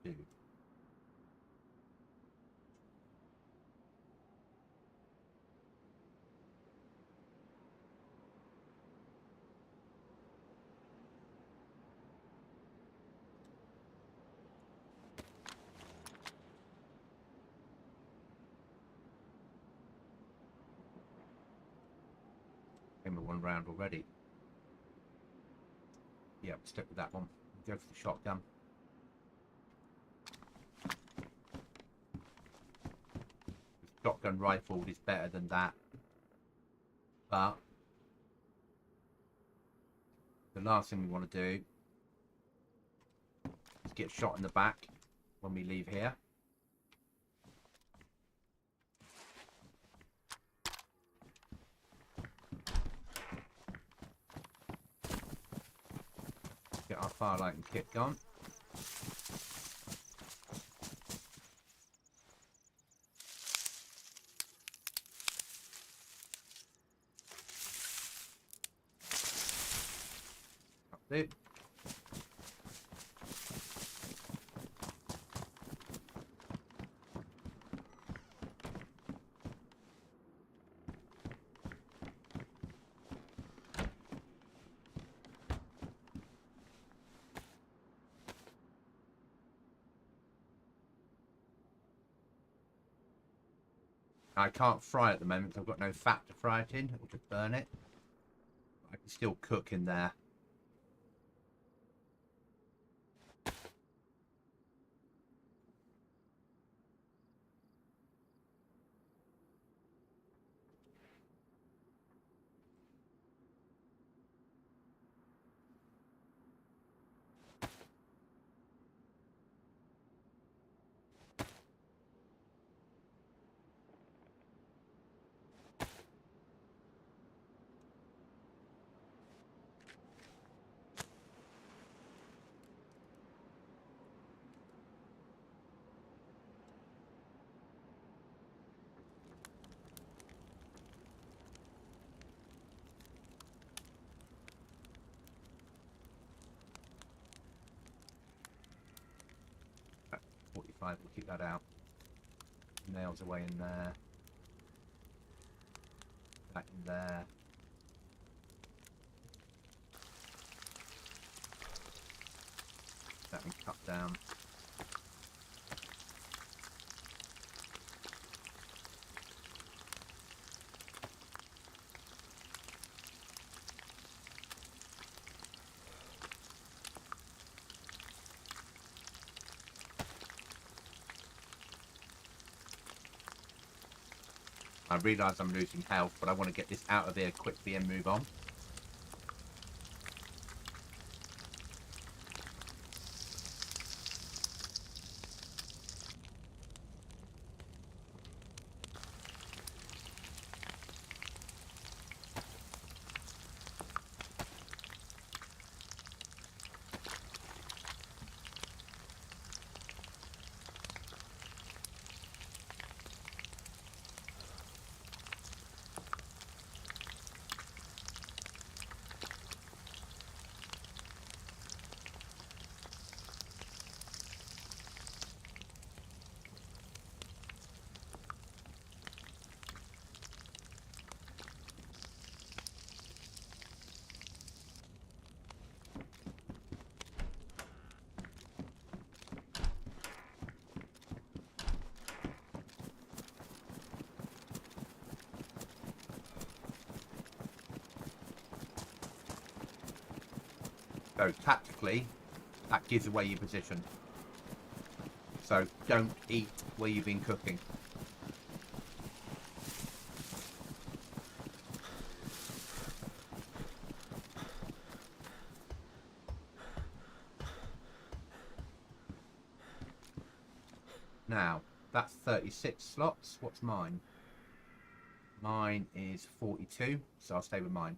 Dude. Came with one round already. Yeah, we'll stick with that one. Go for the shotgun. The shotgun rifle is better than that. But the last thing we want to do is get shot in the back when we leave here. Get our firelight and kit gone. That's it. I can't fry at the moment. I've got no fat to fry it in or to burn it. I can still cook in there. At 45, we'll keep that out. Nails away in there. That in there. That one cut down. I realise I'm losing health, but I want to get this out of here quickly and move on. So tactically, that gives away your position. So don't eat where you've been cooking. Now, that's 36 slots. What's mine? Mine is 42, so I'll stay with mine.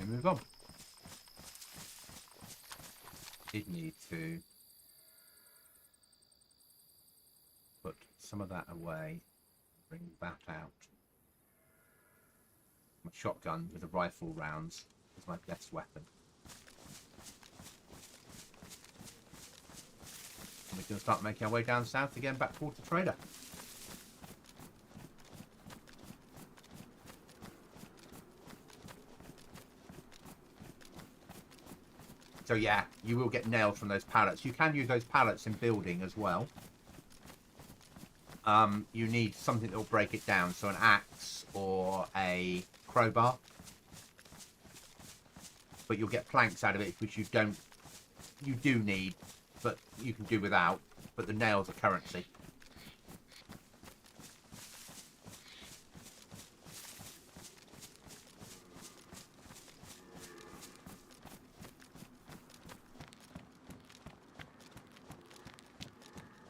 We move on. Did need to put some of that away, bring that out. My shotgun with the rifle rounds is my best weapon. And we can start making our way down south again back towards the trader. So yeah, you will get nailed from those pallets. You can use those pallets in building as well. You need something that will break it down, so an axe or a crowbar. But you'll get planks out of it, which you do need, but you can do without. But the nails are currency.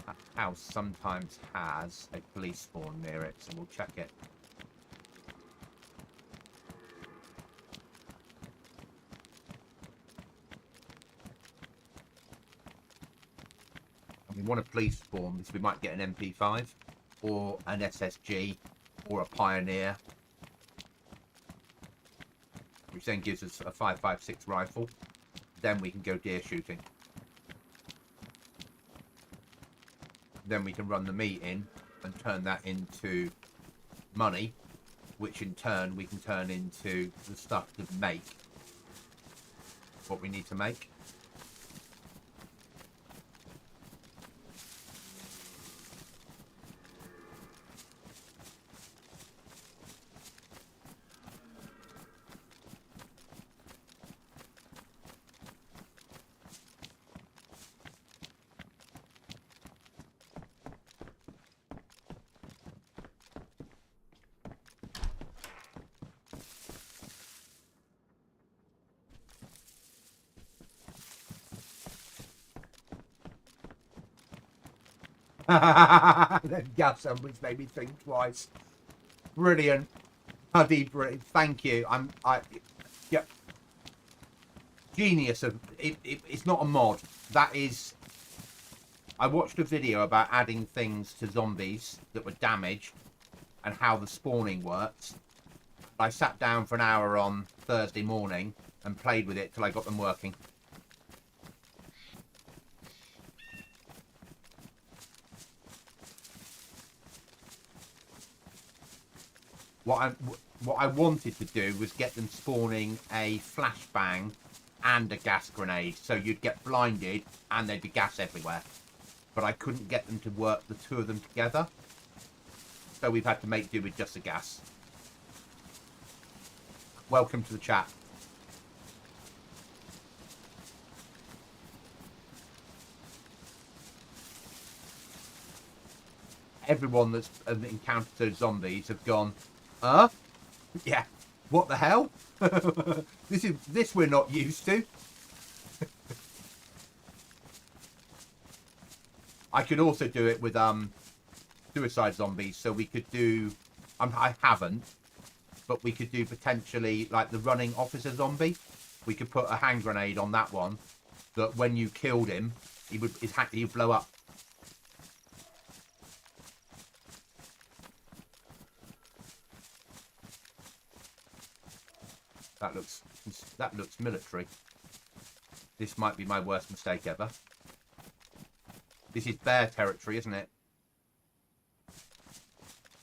That house sometimes has a police spawn near it, so we'll check it. We want a police spawn because we might get an MP5 or an SSG or a Pioneer, which then gives us a 5.56 rifle. Then we can go deer shooting. Then we can run the meat in and turn that into money, which in turn we can turn into the stuff to make what we need to make. Them gas sandwich made me think twice. Brilliant, Huddy, brilliant. Thank you. Yeah, genius of it. It's not a mod. That is. I watched a video about adding things to zombies that were damaged and how the spawning works. I sat down for an hour on Thursday morning and played with it till I got them working. What I wanted to do was get them spawning a flashbang and a gas grenade, so you'd get blinded and there'd be gas everywhere. But I couldn't get them to work the two of them together, so we've had to make do with just the gas. Welcome to the chat. Everyone that's encountered those zombies have gone, yeah, what the hell? this we're not used to. I could also do it with suicide zombies, so we could do I haven't, but we could do potentially like the running officer zombie. We could put a hand grenade on that one, that when you killed him, he would blow up. That looks military. This might be my worst mistake ever. This is bear territory, isn't it?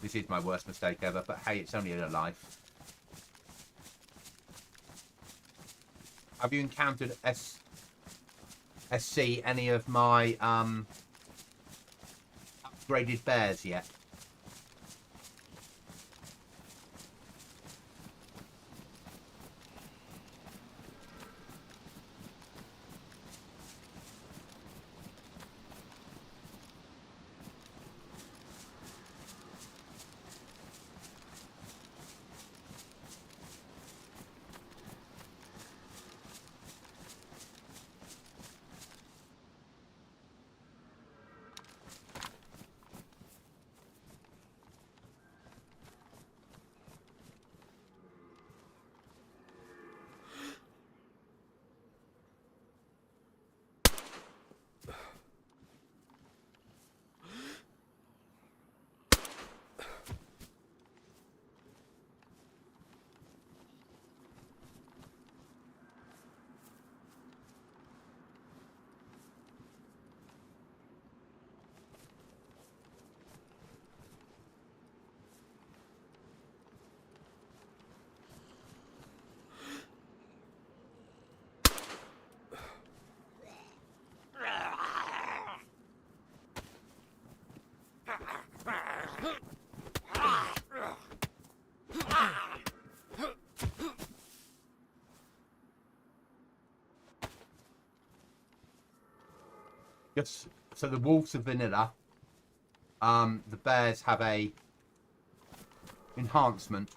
This is my worst mistake ever, but hey, it's only in a life. Have you encountered SC any of my upgraded bears yet? Yes. So the wolves are vanilla. The bears have a enhancement.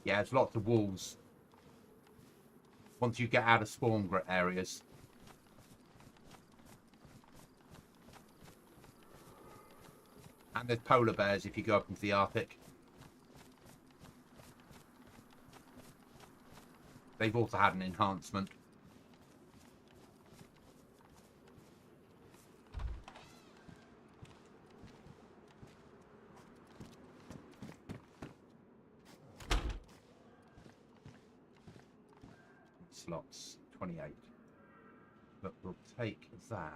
Yeah, there's lots of wolves once you get out of spawn areas. And there's polar bears if you go up into the Arctic. They've also had an enhancement. Slots 28. But we'll take that.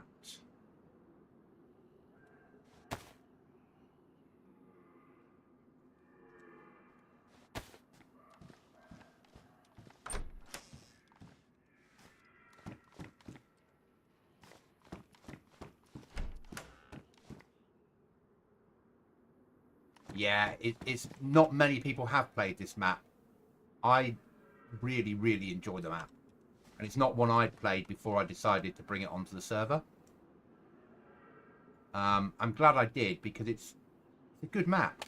Yeah, it's not many people have played this map. I really, really enjoy the map. And it's not one I'd played before I decided to bring it onto the server. I'm glad I did because it's a good map.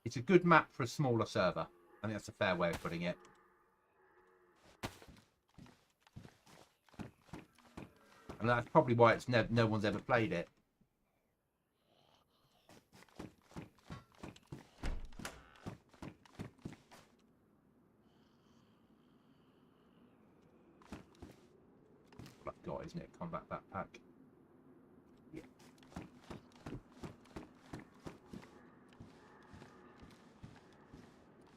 It's a good map for a smaller server. I think that's a fair way of putting it. And that's probably why it's no one's ever played it. What I've got, isn't it? Combat backpack. Yeah.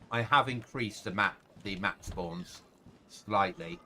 I have increased the map spawns slightly.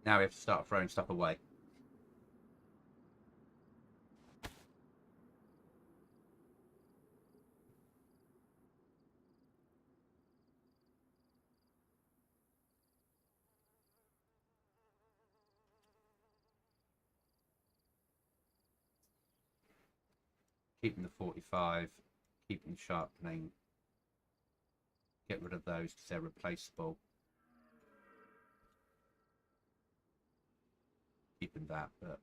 Now we have to start throwing stuff away. Keeping the 45, keeping the sharpening. Get rid of those because they're replaceable. Keeping that, but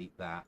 Eat that.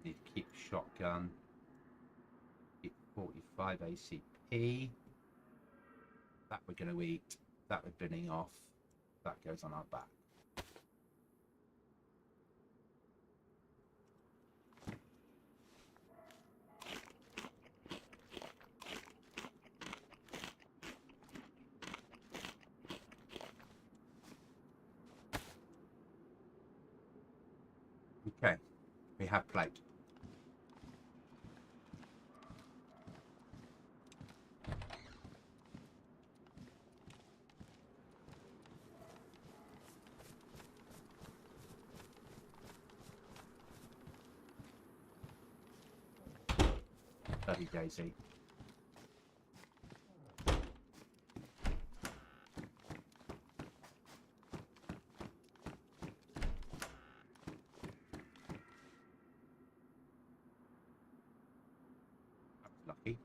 Need to keep shotgun. Keep 45 ACP. That we're going to eat. That we're binning off. That goes on our back. Okay, we have plate. Bloody DayZ. Lucky.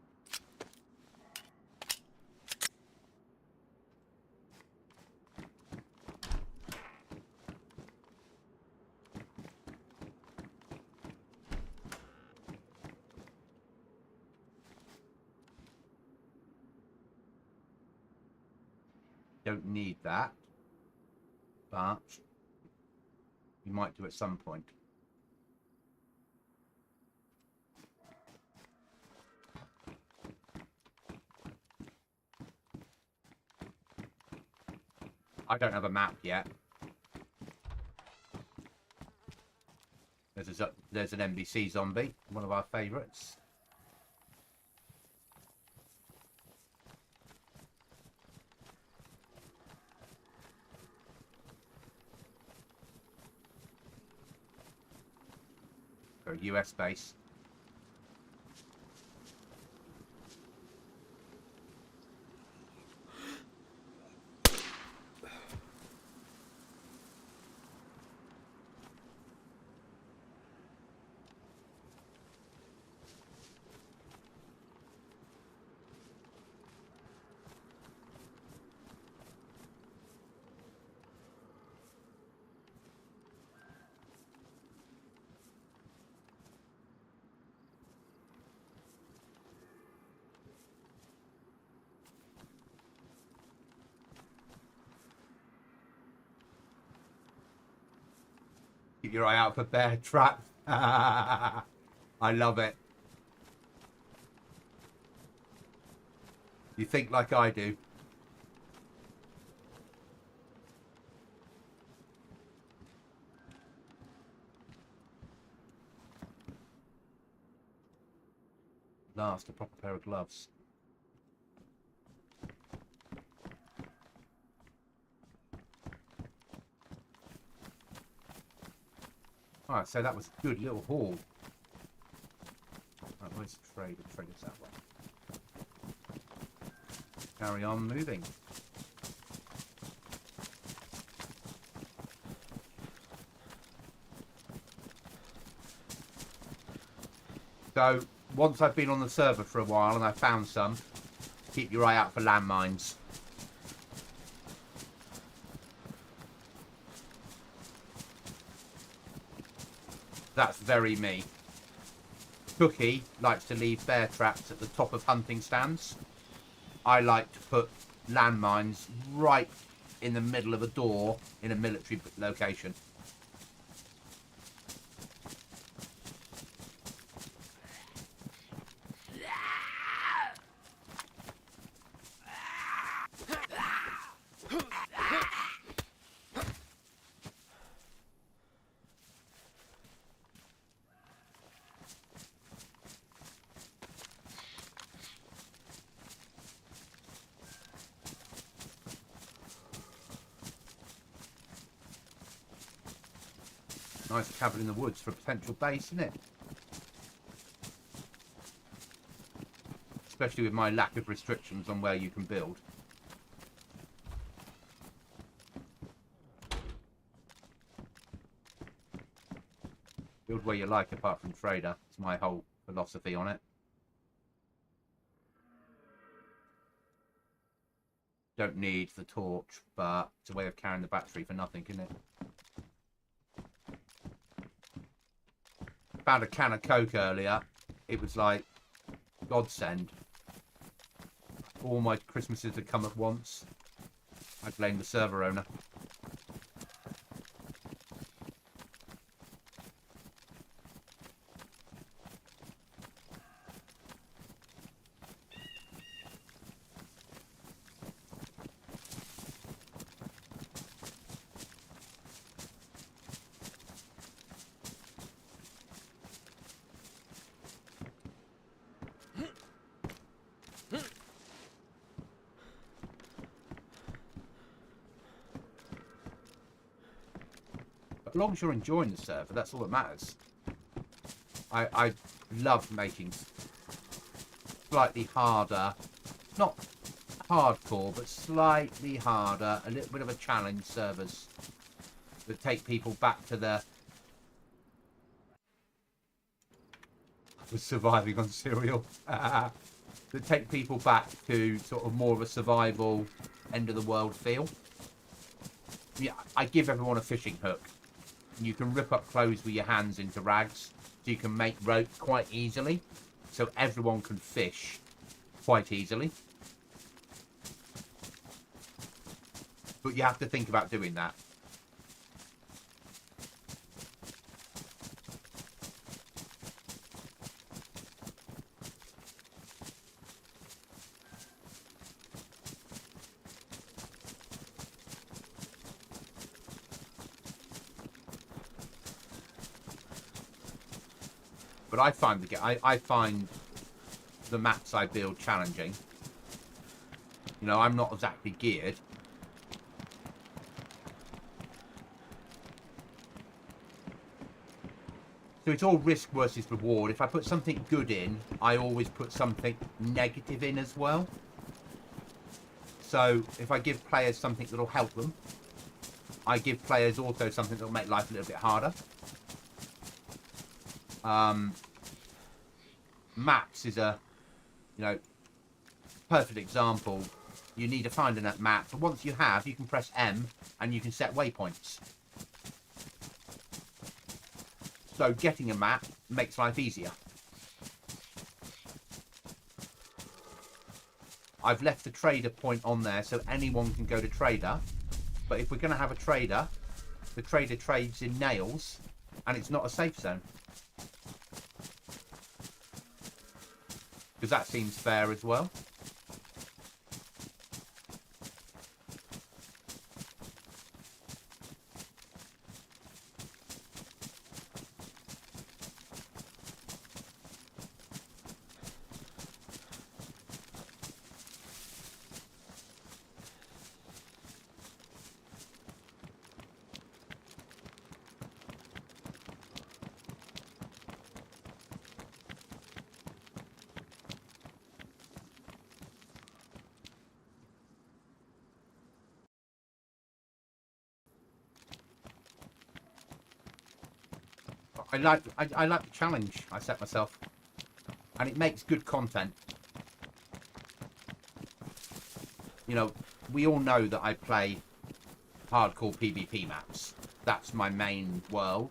Don't need that, but you might do at some point. I don't have a map yet. There's an NBC zombie, one of our favourites. For a US base. Keep your eye out for bear traps. I love it. You think like I do. Last, a proper pair of gloves. Alright, so that was a good little haul. Right, where's the trade? The trade is that way. Carry on moving. So, once I've been on the server for a while and I found some, keep your eye out for landmines. That's very me. Cookie likes to leave bear traps at the top of hunting stands. I like to put landmines right in the middle of a door in a military location. Nice cabin in the woods for a potential base, isn't it? Especially with my lack of restrictions on where you can build. Build where you like apart from trader. It's my whole philosophy on it. Don't need the torch, but it's a way of carrying the battery for nothing, isn't it? Found a can of Coke earlier. It was like godsend. All my Christmases had come at once. I blame the server owner. As long as you're enjoying the server, that's all that matters. I love making slightly harder, not hardcore, but slightly harder, a little bit of a challenge servers that take people back to the surviving on cereal. That take people back to sort of more of a survival, end of the world feel. Yeah, I give everyone a fishing hook. You can rip up clothes with your hands into rags, so you can make rope quite easily, so everyone can fish quite easily. But you have to think about doing that. But I find the maps I build challenging. You know, I'm not exactly geared. So it's all risk versus reward. If I put something good in, I always put something negative in as well. So if I give players something that'll help them, I give players also something that'll make life a little bit harder. Maps is a, you know, perfect example. You need to find a map, but once you have, you can press M and you can set waypoints. So getting a map makes life easier. I've left the trader point on there so anyone can go to trader, but if we're going to have a trader, the trader trades in nails and it's not a safe zone. Because that seems fair as well. I like the challenge I set myself, and it makes good content. You know, we all know that I play hardcore PvP maps. That's my main world.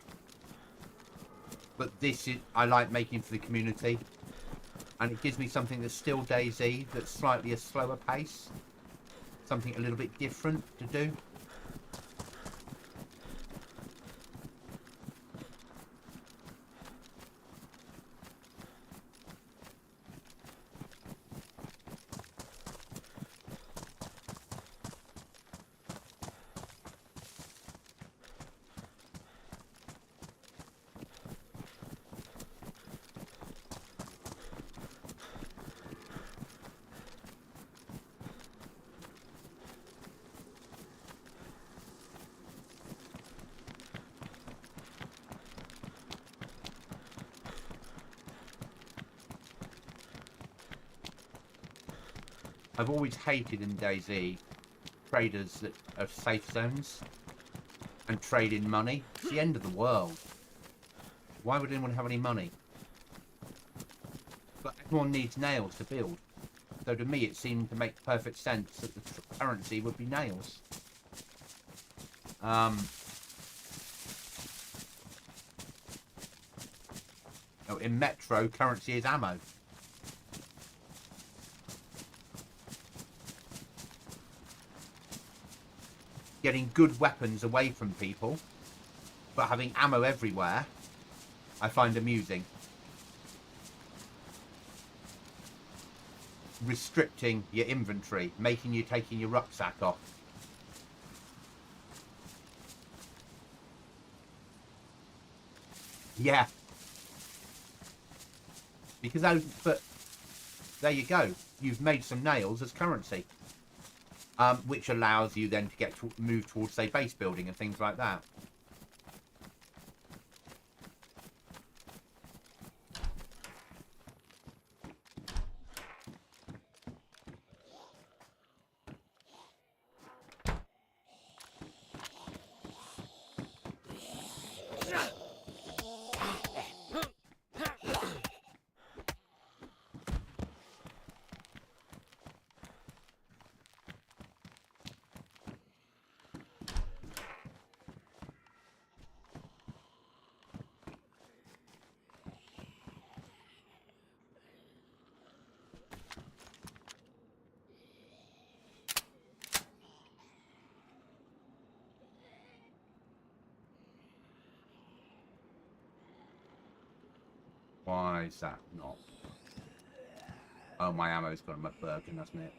But this is, I like making for the community, and it gives me something that's still DayZ, that's slightly a slower pace, something a little bit different to do. I've always hated in DayZ traders that are safe zones and trade in money. It's the end of the world. Why would anyone have any money? But everyone needs nails to build. So to me, it seemed to make perfect sense that the currency would be nails. In Metro, currency is ammo. Getting good weapons away from people, but having ammo everywhere, I find amusing. Restricting your inventory, making you taking your rucksack off. Yeah. Because but there you go. You've made some nails as currency, which allows you then to get to move towards, say, base building and things like that. Why is that not? Oh, my ammo's got a McBurkin, hasn't it?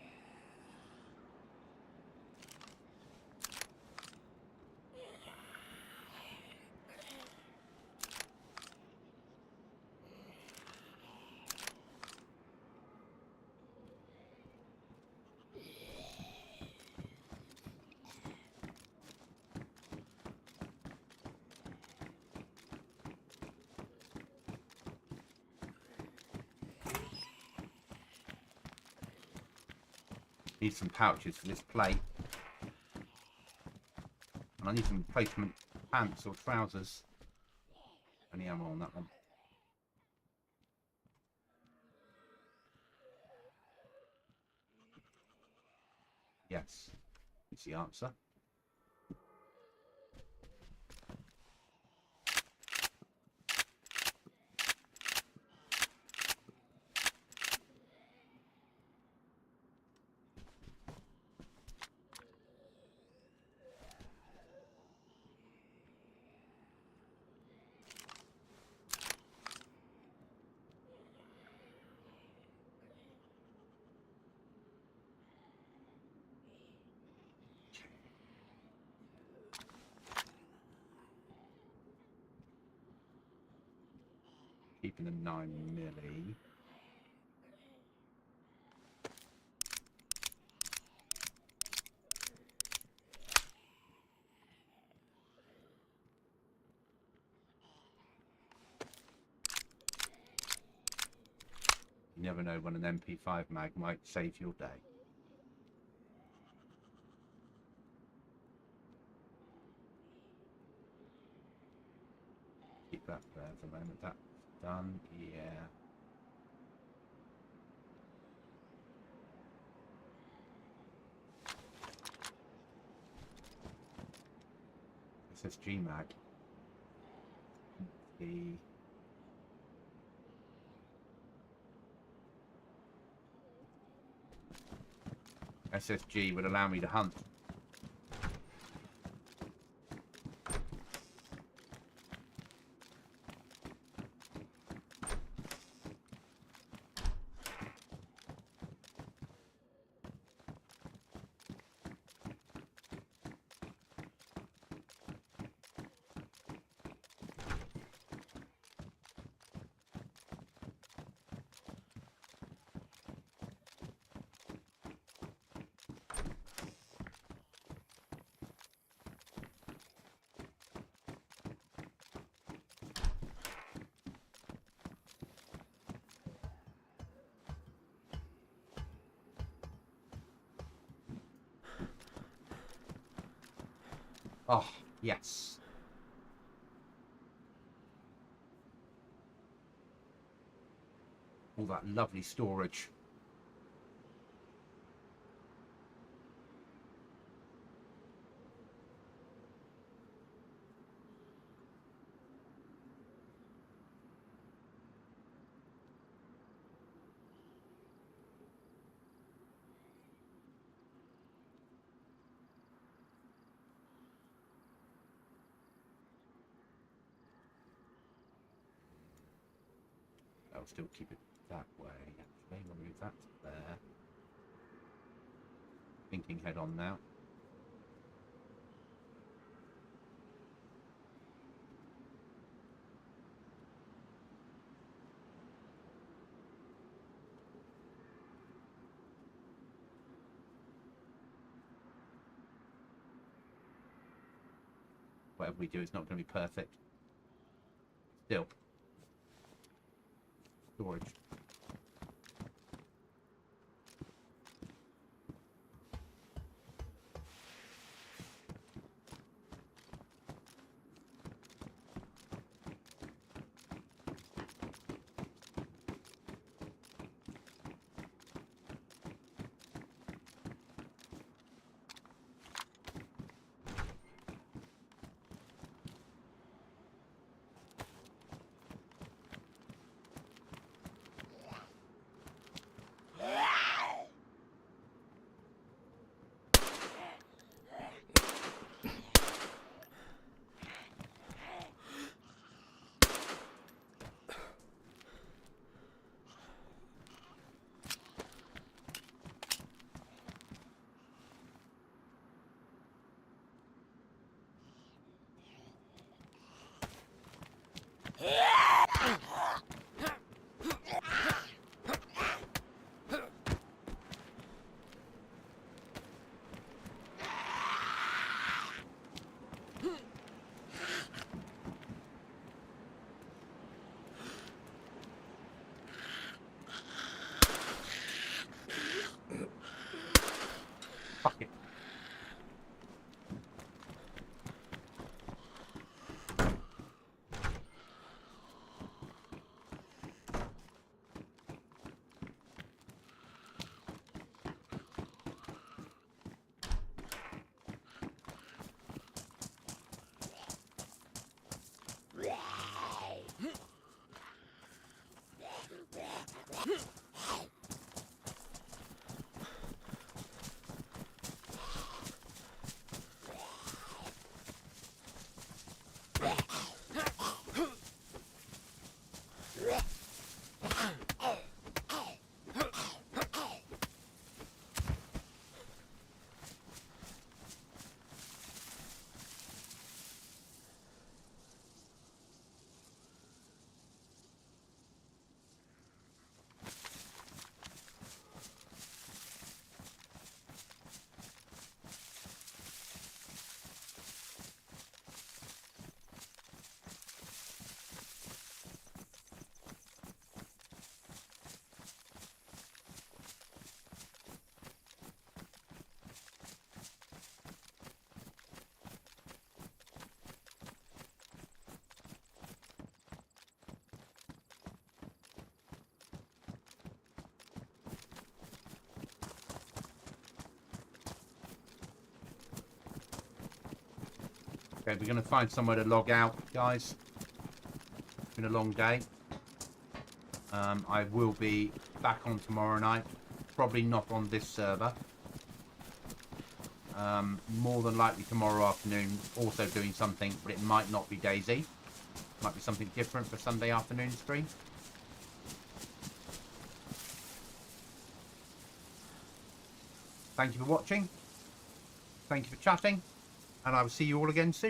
Need some pouches for this plate. And I need some replacement pants or trousers. Any ammo on that one? Yes. It's the answer. Keeping the 9mm. You never know when an MP5 mag might save your day. Keep that there for the moment. That's done. Yeah. It says G-mag. The SSG would allow me to hunt. Oh, yes. All that lovely storage. I'll still keep it that way, actually. We'll move that there. Thinking head on now. Whatever we do, it's not going to be perfect. Still. Storage. Fuck it. Okay, we're going to find somewhere to log out, guys. It's been a long day. I will be back on tomorrow night. Probably not on this server. More than likely tomorrow afternoon, also doing something, but it might not be DayZ. Might be something different for Sunday afternoon stream. Thank you for watching. Thank you for chatting. And I will see you all again soon.